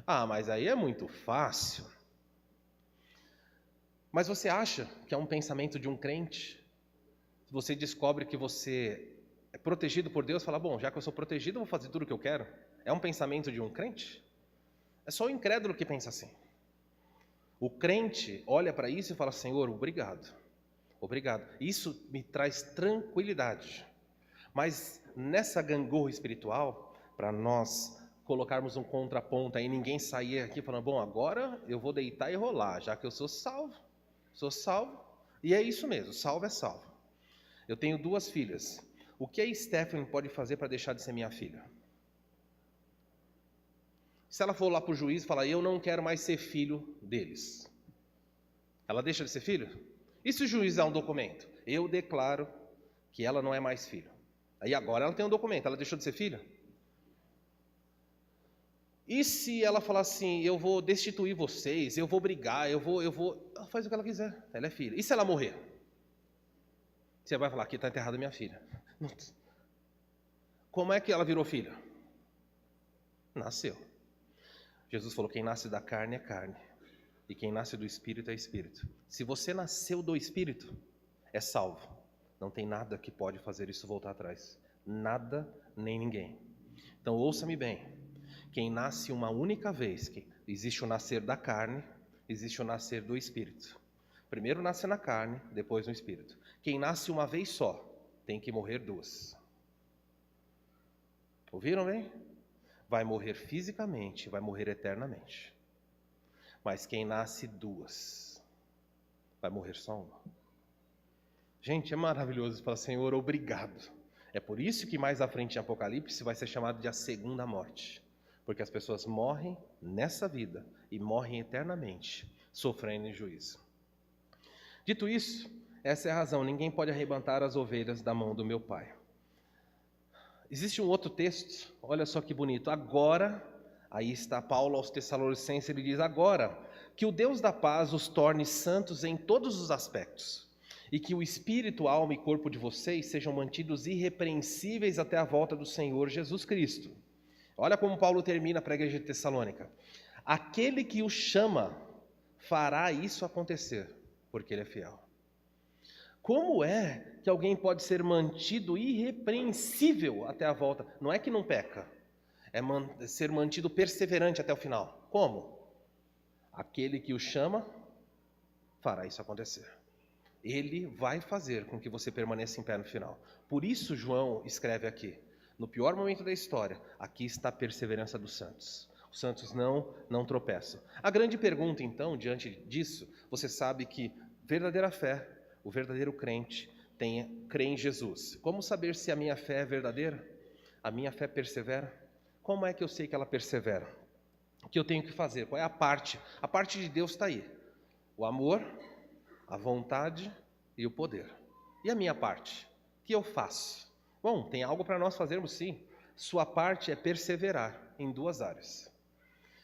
Ah, mas aí é muito fácil. Mas você acha que é um pensamento de um crente? Se você descobre que você é protegido por Deus, fala, bom, já que eu sou protegido, eu vou fazer tudo o que eu quero. É um pensamento de um crente? É só o incrédulo que pensa assim. O crente olha para isso e fala, Senhor, obrigado. Obrigado. Isso me traz tranquilidade. Mas nessa gangorra espiritual, para nós colocarmos um contraponto aí, ninguém sair aqui falando, bom, agora eu vou deitar e rolar, já que eu sou salvo. Sou salvo. E é isso mesmo, salvo é salvo. Eu tenho 2 filhas. O que a Stephanie pode fazer para deixar de ser minha filha? Se ela for lá para o juiz e falar, eu não quero mais ser filho deles, ela deixa de ser filho? E se o juiz dá um documento? Eu declaro que ela não é mais filho. Aí agora ela tem um documento, ela deixou de ser filha? E se ela falar assim, eu vou destituir vocês, eu vou brigar, eu vou... Ela faz o que ela quiser, ela é filha. E se ela morrer? Você vai falar, aqui está enterrada minha filha. Como é que ela virou filha? Nasceu. Jesus falou, quem nasce da carne é carne, e quem nasce do Espírito é Espírito. Se você nasceu do Espírito, é salvo. Não tem nada que pode fazer isso voltar atrás. Nada, nem ninguém. Então ouça-me bem, quem nasce uma única vez, que existe o nascer da carne, existe o nascer do Espírito. Primeiro nasce na carne, depois no Espírito. Quem nasce uma vez só, tem que morrer 2. Ouviram bem? Vai morrer fisicamente, vai morrer eternamente. Mas quem nasce 2, vai morrer só uma. Gente, é maravilhoso falar, Senhor, obrigado. É por isso que mais à frente em Apocalipse vai ser chamado de a segunda morte. Porque as pessoas morrem nessa vida e morrem eternamente, sofrendo em juízo. Dito isso, essa é a razão, ninguém pode arrebatar as ovelhas da mão do meu Pai. Existe um outro texto, olha só que bonito. Agora, aí está Paulo aos Tessalonicenses, ele diz, agora, que o Deus da paz os torne santos em todos os aspectos, e que o espírito, alma e corpo de vocês sejam mantidos irrepreensíveis até a volta do Senhor Jesus Cristo. Olha como Paulo termina para a igreja de Tessalônica. Aquele que o chama fará isso acontecer, porque ele é fiel. Como é que alguém pode ser mantido irrepreensível até a volta? Não é que não peca, é ser mantido perseverante até o final. Como? Aquele que o chama fará isso acontecer. Ele vai fazer com que você permaneça em pé no final. Por isso João escreve aqui, no pior momento da história, aqui está a perseverança dos santos. Os santos não tropeçam. A grande pergunta, então, diante disso, você sabe que verdadeira fé, o verdadeiro crente, crê em Jesus. Como saber se a minha fé é verdadeira? A minha fé persevera? Como é que eu sei que ela persevera? O que eu tenho que fazer? Qual é a parte? A parte de Deus está aí. O amor, a vontade e o poder. E a minha parte? O que eu faço? Bom, tem algo para nós fazermos sim. Sua parte é perseverar em 2 áreas.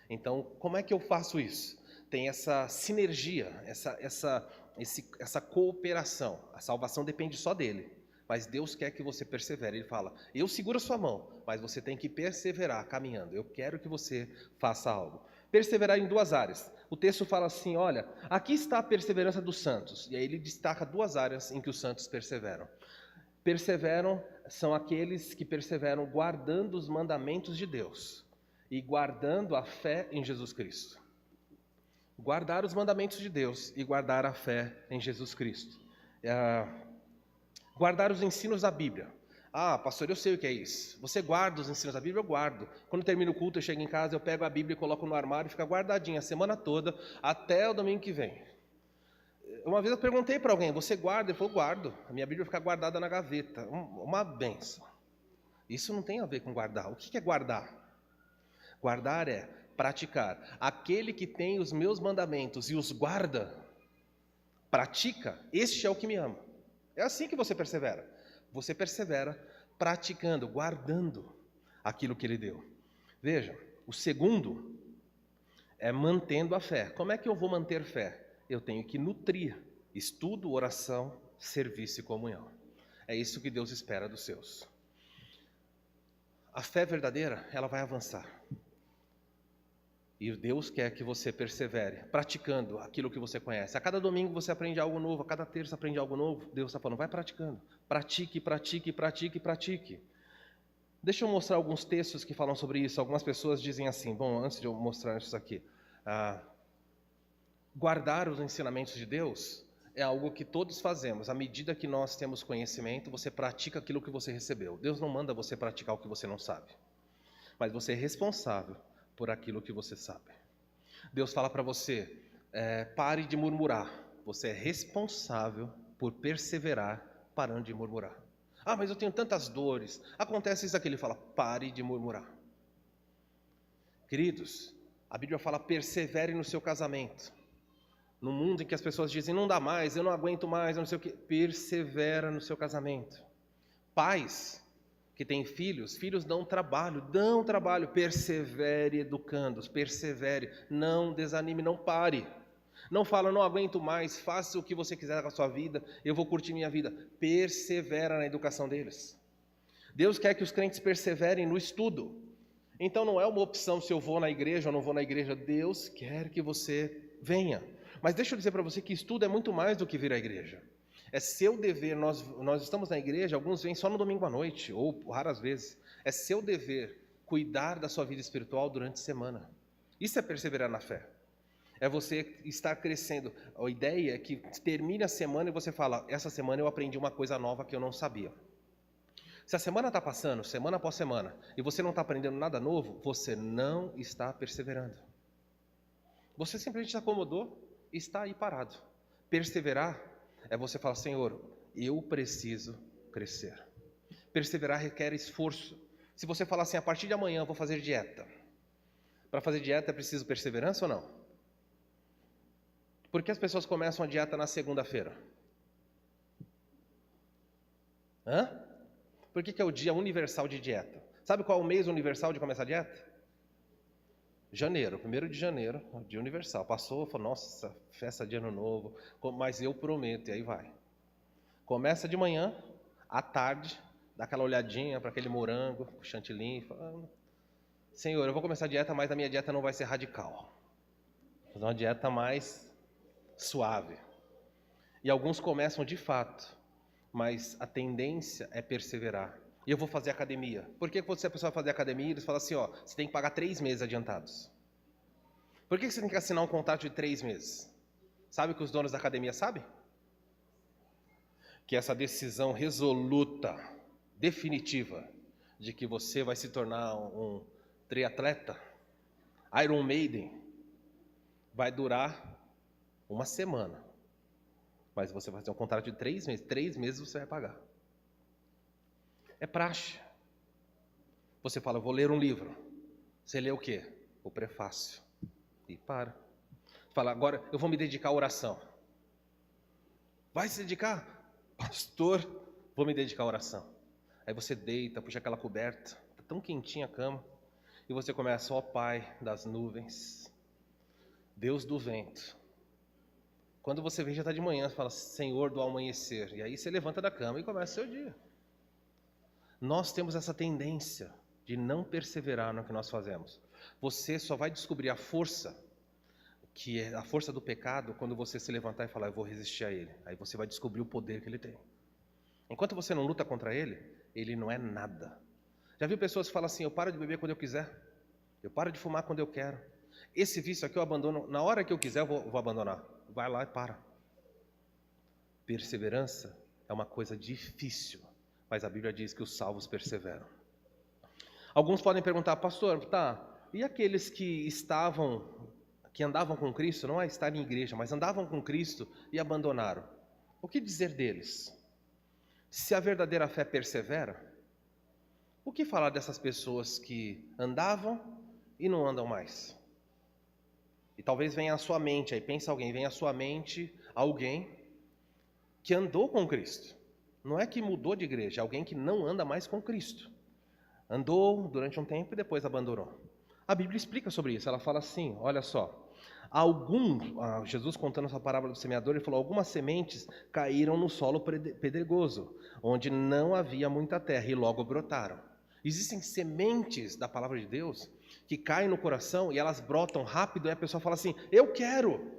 Então, como é que eu faço isso? Tem essa sinergia, essa cooperação. A salvação depende só dele. Mas Deus quer que você persevere. Ele fala, eu seguro a sua mão, mas você tem que perseverar caminhando. Eu quero que você faça algo. Perseverar em 2 áreas. O texto fala assim, olha, aqui está a perseverança dos santos. E aí ele destaca 2 áreas em que os santos perseveram. Perseveram são aqueles que perseveram guardando os mandamentos de Deus e guardando a fé em Jesus Cristo. Guardar os mandamentos de Deus e guardar a fé em Jesus Cristo. Guardar os ensinos da Bíblia. Ah, pastor, eu sei o que é isso. Você guarda os ensinos da Bíblia? Eu guardo. Quando termino o culto, eu chego em casa, eu pego a Bíblia e coloco no armário e fica guardadinha a semana toda, até o domingo que vem. Uma vez eu perguntei para alguém, você guarda? Ele falou, guardo. A minha Bíblia fica guardada na gaveta. Uma benção. Isso não tem a ver com guardar. O que é guardar? Guardar é praticar. Aquele que tem os meus mandamentos e os guarda, pratica, este é o que me ama. É assim que você persevera. Você persevera praticando, guardando aquilo que ele deu. Veja, o segundo é mantendo a fé. Como é que eu vou manter fé? Eu tenho que nutrir estudo, oração, serviço e comunhão. É isso que Deus espera dos seus. A fé verdadeira, ela vai avançar. E Deus quer que você persevere, praticando aquilo que você conhece. A cada domingo você aprende algo novo, a cada terça aprende algo novo. Deus está falando, vai praticando. Pratique, pratique, pratique, pratique. Deixa eu mostrar alguns textos que falam sobre isso. Algumas pessoas dizem assim, bom, antes de eu mostrar isso aqui, guardar os ensinamentos de Deus é algo que todos fazemos. À medida que nós temos conhecimento, você pratica aquilo que você recebeu. Deus não manda você praticar o que você não sabe. Mas você é responsável por aquilo que você sabe. Deus fala para você, pare de murmurar. Você é responsável por perseverar parando de murmurar. Ah, mas eu tenho tantas dores. Acontece isso aqui. Ele fala, pare de murmurar. Queridos, a Bíblia fala, persevere no seu casamento. No mundo em que as pessoas dizem, não dá mais, eu não aguento mais, eu não sei o que. Persevera no seu casamento. Pais que têm filhos dão trabalho, persevere educando-os, persevere, não desanime, não pare. Não fala, não aguento mais, faça o que você quiser com a sua vida, eu vou curtir minha vida. Persevera na educação deles. Deus quer que os crentes perseverem no estudo. Então não é uma opção se eu vou na igreja ou não vou na igreja. Deus quer que você venha. Mas deixa eu dizer para você que estudo é muito mais do que vir à igreja. É seu dever, nós estamos na igreja, alguns vêm só no domingo à noite, ou raras vezes. É seu dever cuidar da sua vida espiritual durante a semana. Isso é perseverar na fé. É você estar crescendo. A ideia é que termine a semana e você fala, essa semana eu aprendi uma coisa nova que eu não sabia. Se a semana está passando, semana após semana, e você não está aprendendo nada novo, você não está perseverando. Você simplesmente se acomodou e está aí parado. Perseverar é você falar, Senhor, eu preciso crescer. Perseverar requer esforço. Se você falar assim, a partir de amanhã eu vou fazer dieta. Para fazer dieta é preciso perseverança ou não? Por que as pessoas começam a dieta na segunda-feira? Por que é o dia universal de dieta? Sabe qual é o mês universal de começar a dieta? Janeiro, 1º de janeiro, dia universal. Passou, falou, nossa, festa de ano novo, mas eu prometo, e aí vai. Começa de manhã, à tarde, dá aquela olhadinha para aquele morango, o chantilly, fala, Senhor, eu vou começar a dieta, mas a minha dieta não vai ser radical. Vou fazer uma dieta mais suave. E alguns começam de fato, mas a tendência é perseverar. E eu vou fazer academia. Por que você, a pessoa vai fazer academia, eles falam assim, ó, você tem que pagar 3 meses adiantados. Por que você tem que assinar um contrato de 3 meses? Sabe o que os donos da academia sabem? Que essa decisão resoluta, definitiva, de que você vai se tornar um triatleta, Iron Maiden, vai durar uma semana. Mas você vai fazer um contrato de 3 meses. 3 meses você vai pagar. É praxe. Você fala, vou ler um livro. Você lê o quê? O prefácio. E para. Fala, agora eu vou me dedicar à oração. Vai se dedicar? Pastor, vou me dedicar à oração. Aí você deita, puxa aquela coberta, está tão quentinha a cama, e você começa, ó Pai das nuvens, Deus do vento. Quando você vê, já está de manhã, você fala, Senhor do amanhecer. E aí você levanta da cama e começa o seu dia. Nós temos essa tendência de não perseverar no que nós fazemos. Você só vai descobrir a força, que é a força do pecado, quando você se levantar e falar, eu vou resistir a ele. Aí você vai descobrir o poder que ele tem. Enquanto você não luta contra ele, ele não é nada. Já viu pessoas que falam assim, eu paro de beber quando eu quiser, eu paro de fumar quando eu quero. Esse vício aqui eu abandono, na hora que eu quiser eu vou abandonar. Vai lá e para. Perseverança é uma coisa difícil, mas a Bíblia diz que os salvos perseveram. Alguns podem perguntar, pastor, e aqueles que andavam com Cristo, não é estar em igreja, mas andavam com Cristo e abandonaram? O que dizer deles? Se a verdadeira fé persevera, o que falar dessas pessoas que andavam e não andam mais? E talvez venha à sua mente, aí pensa alguém, venha à sua mente alguém que andou com Cristo. Não é que mudou de igreja, é alguém que não anda mais com Cristo. Andou durante um tempo e depois abandonou. A Bíblia explica sobre isso, ela fala assim, olha só. Jesus contando essa parábola do semeador, ele falou, algumas sementes caíram no solo pedregoso, onde não havia muita terra e logo brotaram. Existem sementes da palavra de Deus que caem no coração e elas brotam rápido e a pessoa fala assim, eu quero.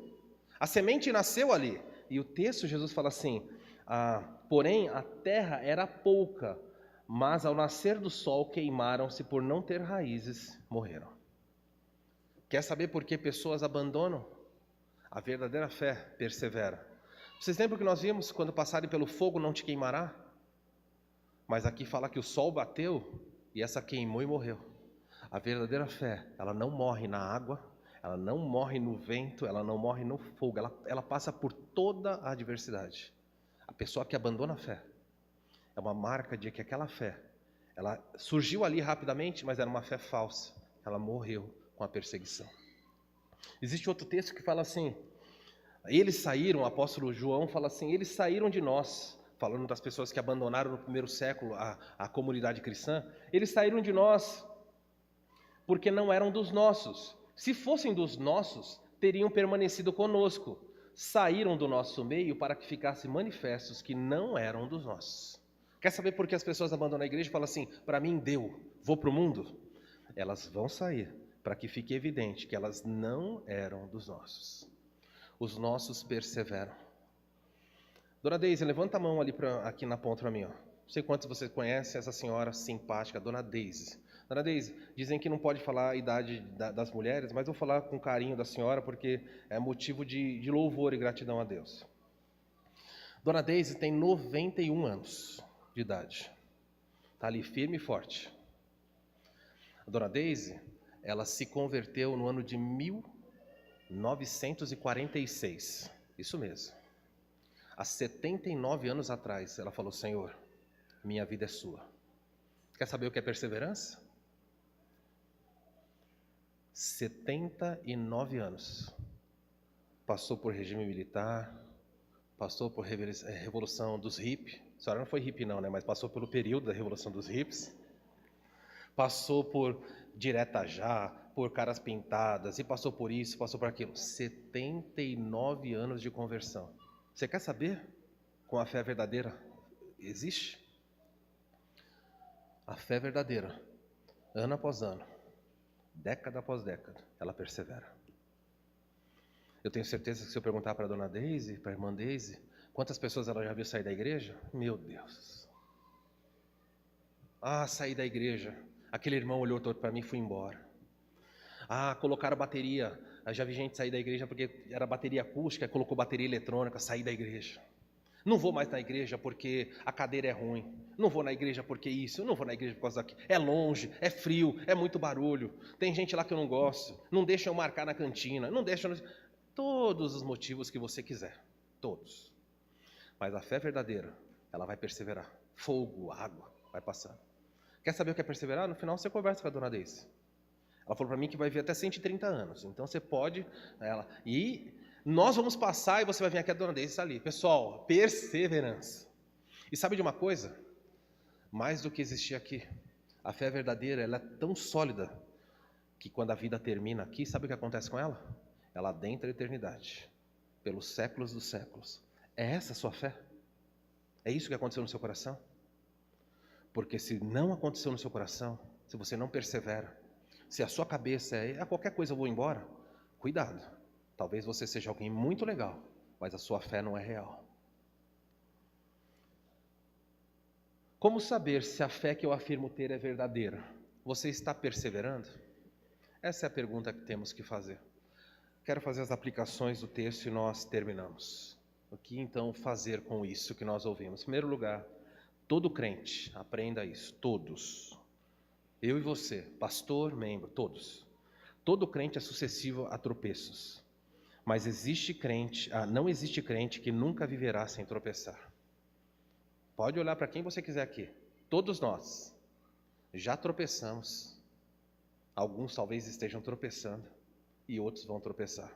A semente nasceu ali. E o texto, Jesus fala assim, porém a terra era pouca, mas ao nascer do sol queimaram-se, por não ter raízes, morreram. Quer saber por que pessoas abandonam? A verdadeira fé persevera. Vocês lembram que nós vimos, quando passarem pelo fogo não te queimará? Mas aqui fala que o sol bateu e essa queimou e morreu. A verdadeira fé, ela não morre na água, ela não morre no vento, ela não morre no fogo, ela passa por toda a adversidade. A pessoa que abandona a fé é uma marca de que aquela fé, ela surgiu ali rapidamente, mas era uma fé falsa. Ela morreu com a perseguição. Existe outro texto que fala assim, eles saíram, o apóstolo João fala assim, eles saíram de nós, falando das pessoas que abandonaram no primeiro século a comunidade cristã, eles saíram de nós porque não eram dos nossos. Se fossem dos nossos, teriam permanecido conosco. Saíram do nosso meio para que ficassem manifestos que não eram dos nossos. Quer saber por que as pessoas abandonam a igreja e falam assim, para mim deu, vou para o mundo? Elas vão sair para que fique evidente que elas não eram dos nossos. Os nossos perseveram. Dona Deise, levanta a mão ali aqui na ponta para mim. Ó. Não sei quantos vocês conhecem essa senhora simpática, Dona Deise. Dona Deise, dizem que não pode falar a idade das mulheres, mas vou falar com carinho da senhora, porque é motivo de louvor e gratidão a Deus. Dona Deise tem 91 anos de idade. Está ali firme e forte. A Dona Deise, ela se converteu no ano de 1946. Isso mesmo. Há 79 anos atrás, ela falou, Senhor, minha vida é sua. Quer saber o que é perseverança? 79 anos. Passou por regime militar, passou por revolução dos hippies. A senhora não foi hippie não, né? Mas passou pelo período da revolução dos hippies. Passou por direta já, por caras pintadas, e passou por isso, passou por aquilo. 79 anos de conversão. Você quer saber? com a fé verdadeira existe? A fé verdadeira, ano após ano, década após década, ela persevera. Eu tenho certeza que se eu perguntar para a dona Deise, para a irmã Deise, quantas pessoas ela já viu sair da igreja? Meu Deus. Ah, saí da igreja. Aquele irmão olhou todo para mim e foi embora. Ah, colocaram bateria. Eu já vi gente sair da igreja porque era bateria acústica, colocou bateria eletrônica, saí da igreja. Não vou mais na igreja porque a cadeira é ruim. Não vou na igreja porque isso. Não vou na igreja por causa daquilo. É longe, é frio, é muito barulho. Tem gente lá que eu não gosto. Não deixa eu marcar na cantina. Não deixa eu... Todos os motivos que você quiser. Todos. Mas a fé verdadeira, ela vai perseverar. Fogo, água, vai passando. Quer saber o que é perseverar? No final você conversa com a dona Deise. Ela falou para mim que vai vir até 130 anos. Então você pode... E nós vamos passar e você vai vir aqui, a dona Deise está ali. Pessoal, perseverança. E sabe de uma coisa? Mais do que existir aqui. A fé verdadeira, ela é tão sólida que quando a vida termina aqui, sabe o que acontece com ela? Ela adentra a eternidade. Pelos séculos dos séculos. É essa a sua fé? É isso que aconteceu no seu coração? Porque se não aconteceu no seu coração, se você não persevera, se a sua cabeça é qualquer coisa eu vou embora, cuidado. Talvez você seja alguém muito legal, mas a sua fé não é real. Como saber se a fé que eu afirmo ter é verdadeira? Você está perseverando? Essa é a pergunta que temos que fazer. Quero fazer as aplicações do texto e nós terminamos. O que então fazer com isso que nós ouvimos? Em primeiro lugar, todo crente, aprenda isso, todos. Eu e você, pastor, membro, todos. Todo crente é suscetível a tropeços. Mas não existe crente que nunca viverá sem tropeçar. Pode olhar para quem você quiser aqui. Todos nós já tropeçamos. Alguns talvez estejam tropeçando e outros vão tropeçar.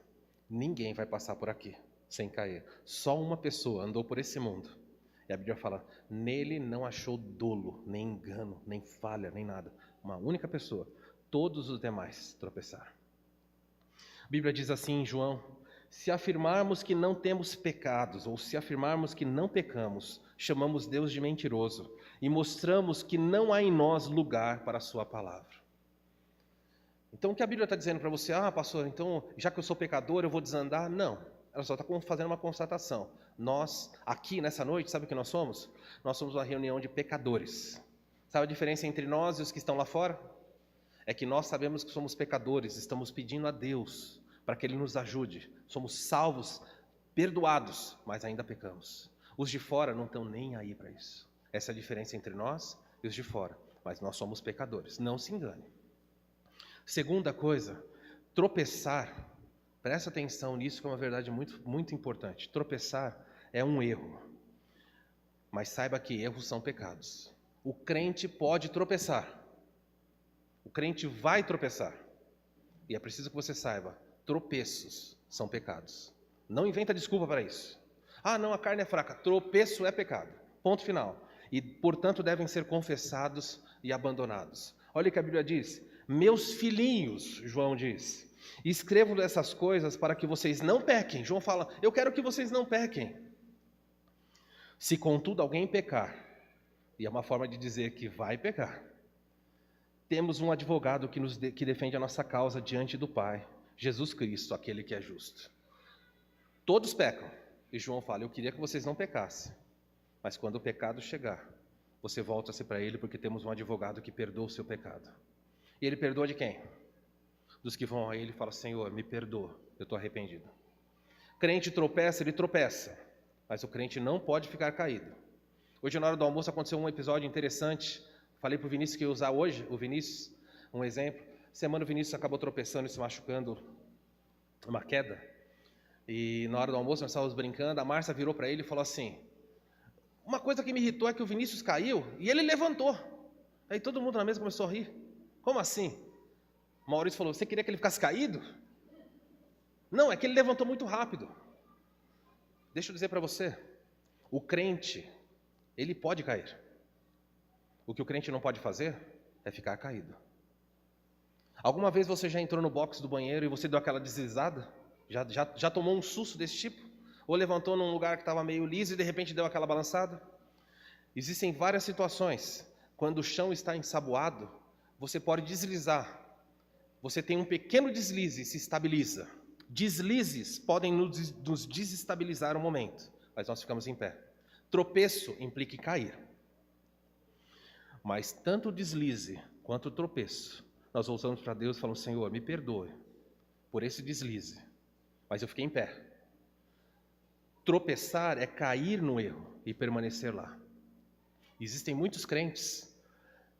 Ninguém vai passar por aqui sem cair. Só uma pessoa andou por esse mundo. E a Bíblia fala, nele não achou dolo, nem engano, nem falha, nem nada. Uma única pessoa. Todos os demais tropeçaram. A Bíblia diz assim em João, se afirmarmos que não temos pecados, ou se afirmarmos que não pecamos, chamamos Deus de mentiroso e mostramos que não há em nós lugar para a sua palavra. Então o que a Bíblia está dizendo para você? Ah, pastor, então já que eu sou pecador eu vou desandar? Não, ela só está fazendo uma constatação. Nós, aqui nessa noite, sabe o que nós somos? Nós somos uma reunião de pecadores. Sabe a diferença entre nós e os que estão lá fora? É que nós sabemos que somos pecadores, estamos pedindo a Deus para que Ele nos ajude. Somos salvos, perdoados, mas ainda pecamos. Os de fora não estão nem aí para isso. Essa é a diferença entre nós e os de fora. Mas nós somos pecadores, não se engane. Segunda coisa, tropeçar. Presta atenção nisso, que é uma verdade muito, muito importante. Tropeçar é um erro. Mas saiba que erros são pecados. O crente pode tropeçar. O crente vai tropeçar. E é preciso que você saiba, tropeços são pecados. Não inventa desculpa para isso. Ah, não, a carne é fraca. Tropeço é pecado. Ponto final. E, portanto, devem ser confessados e abandonados. Olha o que a Bíblia diz. Meus filhinhos, João diz, escrevo essas coisas para que vocês não pequem. João fala, eu quero que vocês não pequem. Se, contudo, alguém pecar, e é uma forma de dizer que vai pecar, temos um advogado que defende a nossa causa diante do Pai, Jesus Cristo, aquele que é justo. Todos pecam. E João fala, eu queria que vocês não pecassem. Mas quando o pecado chegar, você volta-se para Ele, porque temos um advogado que perdoa o seu pecado. E Ele perdoa de quem? Dos que vão a Ele e falam, Senhor, me perdoa, eu estou arrependido. Crente tropeça, ele tropeça. Mas o crente não pode ficar caído. Hoje, na hora do almoço, aconteceu um episódio interessante. Falei para o Vinícius que ia usar hoje, o Vinícius, um exemplo. Semana o Vinícius acabou tropeçando e se machucando, uma queda. E na hora do almoço nós estávamos brincando, a Márcia virou para ele e falou assim, uma coisa que me irritou é que o Vinícius caiu e ele levantou. Aí todo mundo na mesa começou a rir. Como assim? O Maurício falou, você queria que ele ficasse caído? Não, é que ele levantou muito rápido. Deixa eu dizer para você, o crente, ele pode cair. O que o crente não pode fazer é ficar caído. Alguma vez você já entrou no box do banheiro e você deu aquela deslizada? Já tomou um susto desse tipo? Ou levantou num lugar que estava meio liso e de repente deu aquela balançada? Existem várias situações. Quando o chão está ensaboado, você pode deslizar. Você tem um pequeno deslize e se estabiliza. Deslizes podem nos desestabilizar um momento, mas nós ficamos em pé. Tropeço implica em cair. Mas tanto o deslize quanto o tropeço, nós voltamos para Deus e falamos: Senhor, me perdoe por esse deslize, mas eu fiquei em pé. Tropeçar é cair no erro e permanecer lá. Existem muitos crentes,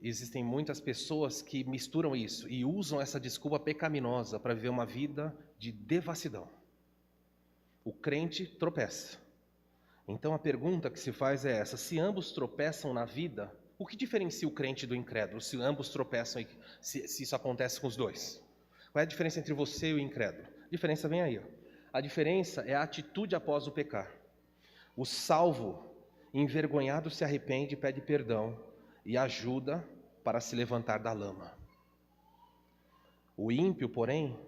existem muitas pessoas que misturam isso e usam essa desculpa pecaminosa para viver uma vida de devassidão. O crente tropeça. Então a pergunta que se faz é essa: se ambos tropeçam na vida, o que diferencia o crente do incrédulo? Se ambos tropeçam, se isso acontece com os dois, qual é a diferença entre você e o incrédulo? A diferença vem aí, ó. A diferença é a atitude após o pecar. O salvo, envergonhado, se arrepende, pede perdão e ajuda para se levantar da lama. O ímpio, porém,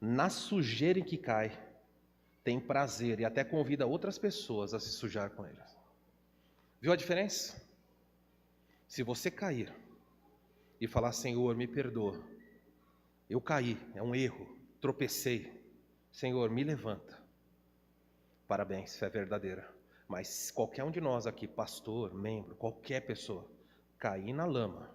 na sujeira em que cai, tem prazer e até convida outras pessoas a se sujar com ele. Viu a diferença? Se você cair e falar: Senhor, me perdoa, eu caí, é um erro, tropecei, Senhor, me levanta. Parabéns, fé verdadeira. Mas qualquer um de nós aqui, pastor, membro, qualquer pessoa, cair na lama,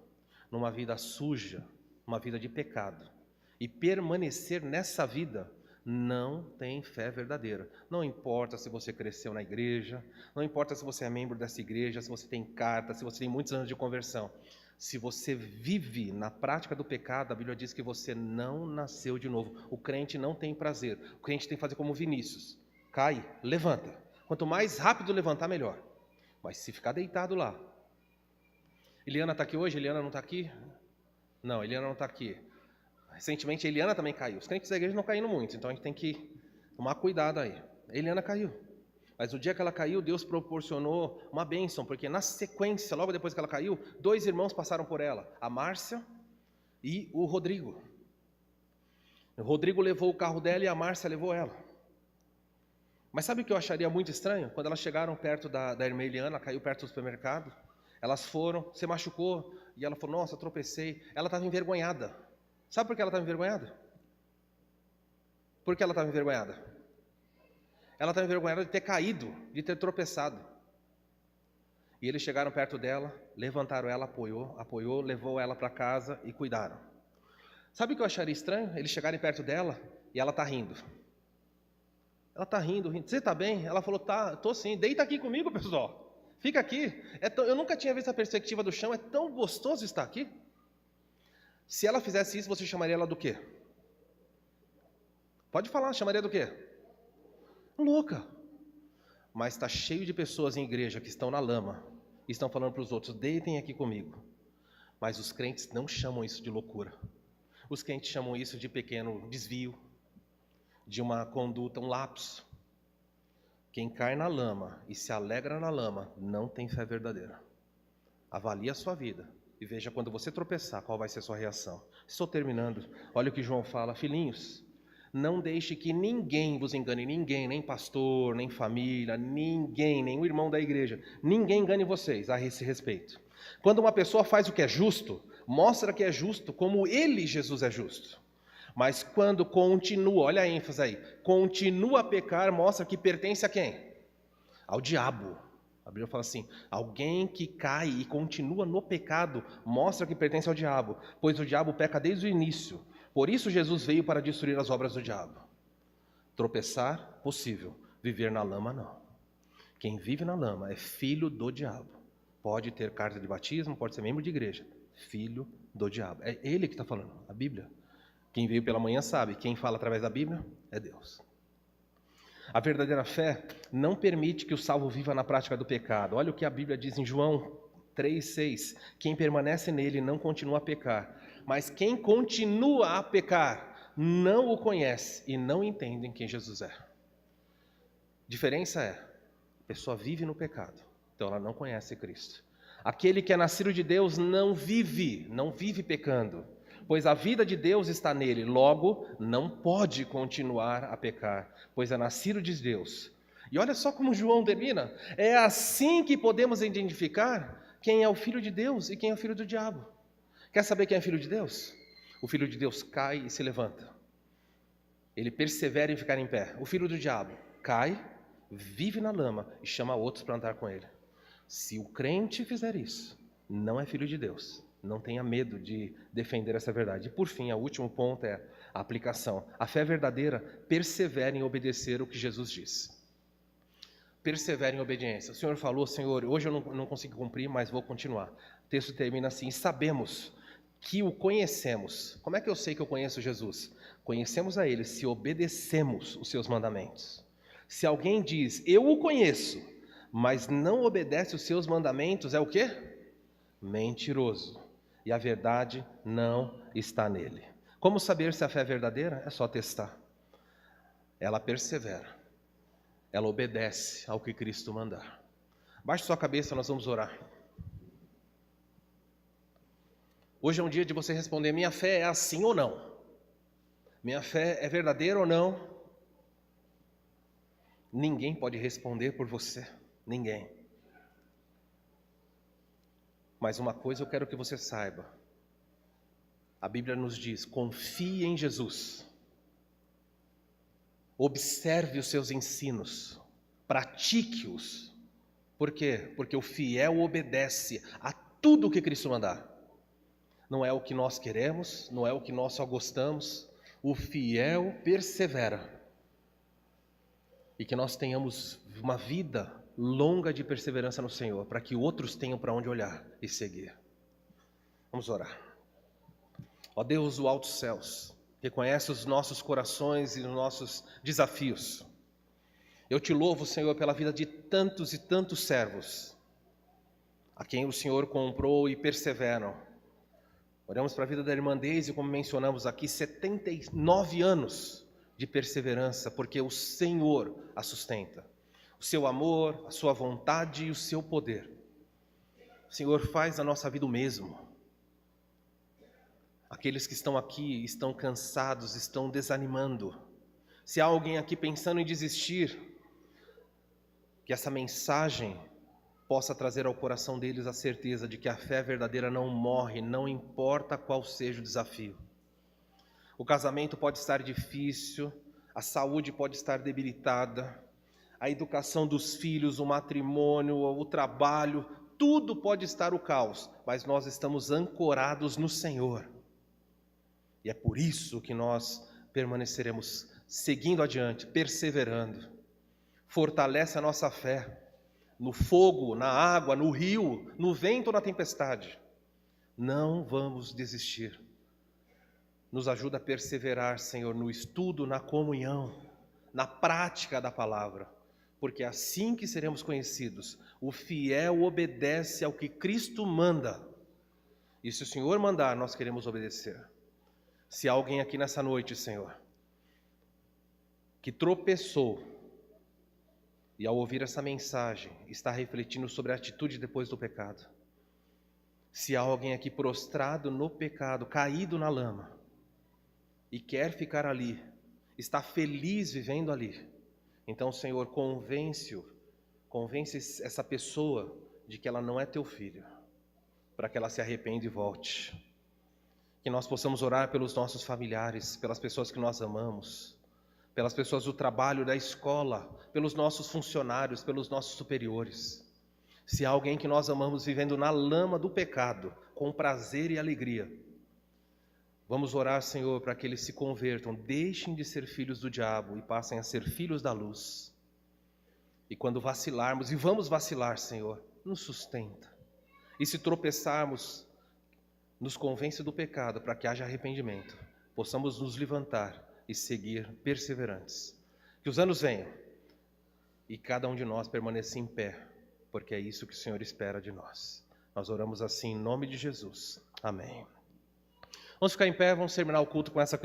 numa vida suja, uma vida de pecado, e permanecer nessa vida, não tem fé verdadeira. Não importa se você cresceu na igreja, não importa se você é membro dessa igreja, se você tem carta, se você tem muitos anos de conversão. Se você vive na prática do pecado, a Bíblia diz que você não nasceu de novo. O crente não tem prazer. O crente tem que fazer como Vinícius: cai, levanta. Quanto mais rápido levantar, melhor. Mas se ficar deitado lá... Eliana está aqui hoje? Eliana não está aqui? Não, Eliana não está aqui. Recentemente a Eliana também caiu. Os crentes da igreja não caíram muito, então a gente tem que tomar cuidado aí. A Eliana caiu. Mas o dia que ela caiu, Deus proporcionou uma bênção, porque na sequência, logo depois que ela caiu, 2 irmãos passaram por ela, a Márcia e o Rodrigo. O Rodrigo levou o carro dela e a Márcia levou ela. Mas sabe o que eu acharia muito estranho? Quando elas chegaram perto da irmã Eliana, caiu perto do supermercado, elas foram, se machucou, e ela falou: nossa, tropecei. Ela estava envergonhada. Sabe por que ela estava envergonhada? Por que ela estava envergonhada? Ela estava envergonhada de ter caído, de ter tropeçado. E eles chegaram perto dela, levantaram ela, apoiou, levou ela para casa e cuidaram. Sabe o que eu acharia estranho? Eles chegarem perto dela e ela está rindo. Ela está rindo. Você está bem? Ela falou: tá, estou sim. Deita aqui comigo, pessoal. Fica aqui. Eu nunca tinha visto a perspectiva do chão, é tão gostoso estar aqui. Se ela fizesse isso, você chamaria ela do quê? Pode falar, chamaria do quê? Louca. Mas está cheio de pessoas em igreja que estão na lama e estão falando para os outros: deitem aqui comigo. Mas os crentes não chamam isso de loucura. Os crentes chamam isso de pequeno desvio, de uma conduta, um lapso. Quem cai na lama e se alegra na lama não tem fé verdadeira. Avalie a sua vida e veja, quando você tropeçar, qual vai ser a sua reação. Estou terminando. Olha o que João fala: filhinhos, não deixe que ninguém vos engane, ninguém, nem pastor, nem família, ninguém, nenhum irmão da igreja, ninguém engane vocês a esse respeito. Quando uma pessoa faz o que é justo, mostra que é justo como ele, Jesus, é justo. Mas quando continua, olha a ênfase aí, continua a pecar, mostra que pertence a quem? Ao diabo. A Bíblia fala assim: alguém que cai e continua no pecado, mostra que pertence ao diabo, pois o diabo peca desde o início. Por isso Jesus veio para destruir as obras do diabo. Tropeçar, possível. Viver na lama, não. Quem vive na lama é filho do diabo. Pode ter carta de batismo, pode ser membro de igreja. Filho do diabo. É ele que está falando, a Bíblia. Quem veio pela manhã sabe, quem fala através da Bíblia é Deus. A verdadeira fé não permite que o salvo viva na prática do pecado. Olha o que a Bíblia diz em João 3,6. Quem permanece nele não continua a pecar. Mas quem continua a pecar não o conhece e não entende quem Jesus é. Diferença é, a pessoa vive no pecado, então ela não conhece Cristo. Aquele que é nascido de Deus não vive pecando, pois a vida de Deus está nele, logo não pode continuar a pecar, pois é nascido de Deus. E olha só como João termina. É assim que podemos identificar quem é o filho de Deus e quem é o filho do diabo. Quer saber quem é filho de Deus? O filho de Deus cai e se levanta. Ele persevera em ficar em pé. O filho do diabo cai, vive na lama e chama outros para andar com ele. Se o crente fizer isso, não é filho de Deus. Não tenha medo de defender essa verdade. E por fim, o último ponto é a aplicação. A fé verdadeira persevera em obedecer o que Jesus diz. Persevera em obediência. O Senhor falou, Senhor, hoje eu não consigo cumprir, mas vou continuar. O texto termina assim: sabemos que o conhecemos. Como é que eu sei que eu conheço Jesus? Conhecemos a Ele se obedecemos os seus mandamentos. Se alguém diz, eu o conheço, mas não obedece os seus mandamentos, é o quê? Mentiroso. E a verdade não está nele. Como saber se a fé é verdadeira? É só testar. Ela persevera. Ela obedece ao que Cristo mandar. Baixe sua cabeça, nós vamos orar. Hoje é um dia de você responder, minha fé é assim ou não? Minha fé é verdadeira ou não? Ninguém pode responder por você. Ninguém. Mas uma coisa eu quero que você saiba. A Bíblia nos diz, confie em Jesus. Observe os seus ensinos, pratique-os. Por quê? Porque o fiel obedece a tudo o que Cristo mandar. Não é o que nós queremos, não é o que nós só gostamos. O fiel persevera. E que nós tenhamos uma vida longa de perseverança no Senhor, para que outros tenham para onde olhar e seguir. Vamos orar. Ó Deus do altos céus, que conhece os nossos corações e os nossos desafios. Eu te louvo, Senhor, pela vida de tantos e tantos servos, a quem o Senhor comprou e perseveram. Oramos para a vida da irmã Deise, como mencionamos aqui, 79 anos de perseverança, porque o Senhor a sustenta. O seu amor, a sua vontade e o seu poder. O Senhor faz a nossa vida o mesmo. Aqueles que estão aqui estão cansados, estão desanimando. Se há alguém aqui pensando em desistir, que essa mensagem possa trazer ao coração deles a certeza de que a fé verdadeira não morre, não importa qual seja o desafio. O casamento pode estar difícil, a saúde pode estar debilitada, a educação dos filhos, o matrimônio, o trabalho, tudo pode estar o caos, mas nós estamos ancorados no Senhor. E é por isso que nós permaneceremos seguindo adiante, perseverando. Fortalece a nossa fé no fogo, na água, no rio, no vento ou na tempestade. Não vamos desistir. Nos ajuda a perseverar, Senhor, no estudo, na comunhão, na prática da palavra, porque é assim que seremos conhecidos. O fiel obedece ao que Cristo manda. E se o Senhor mandar, nós queremos obedecer. Se há alguém aqui nessa noite, Senhor, que tropeçou e ao ouvir essa mensagem está refletindo sobre a atitude depois do pecado. Se há alguém aqui prostrado no pecado, caído na lama e quer ficar ali, está feliz vivendo ali, então, Senhor, convence essa pessoa de que ela não é teu filho, para que ela se arrependa e volte. Que nós possamos orar pelos nossos familiares, pelas pessoas que nós amamos, pelas pessoas do trabalho, da escola, pelos nossos funcionários, pelos nossos superiores. Se há alguém que nós amamos vivendo na lama do pecado, com prazer e alegria, vamos orar, Senhor, para que eles se convertam, deixem de ser filhos do diabo e passem a ser filhos da luz. E quando vacilarmos, e vamos vacilar, Senhor, nos sustenta. E se tropeçarmos, nos convence do pecado para que haja arrependimento, possamos nos levantar e seguir perseverantes. Que os anos venham e cada um de nós permaneça em pé, porque é isso que o Senhor espera de nós. Nós oramos assim em nome de Jesus. Amém. Vamos ficar em pé, vamos terminar o culto com essa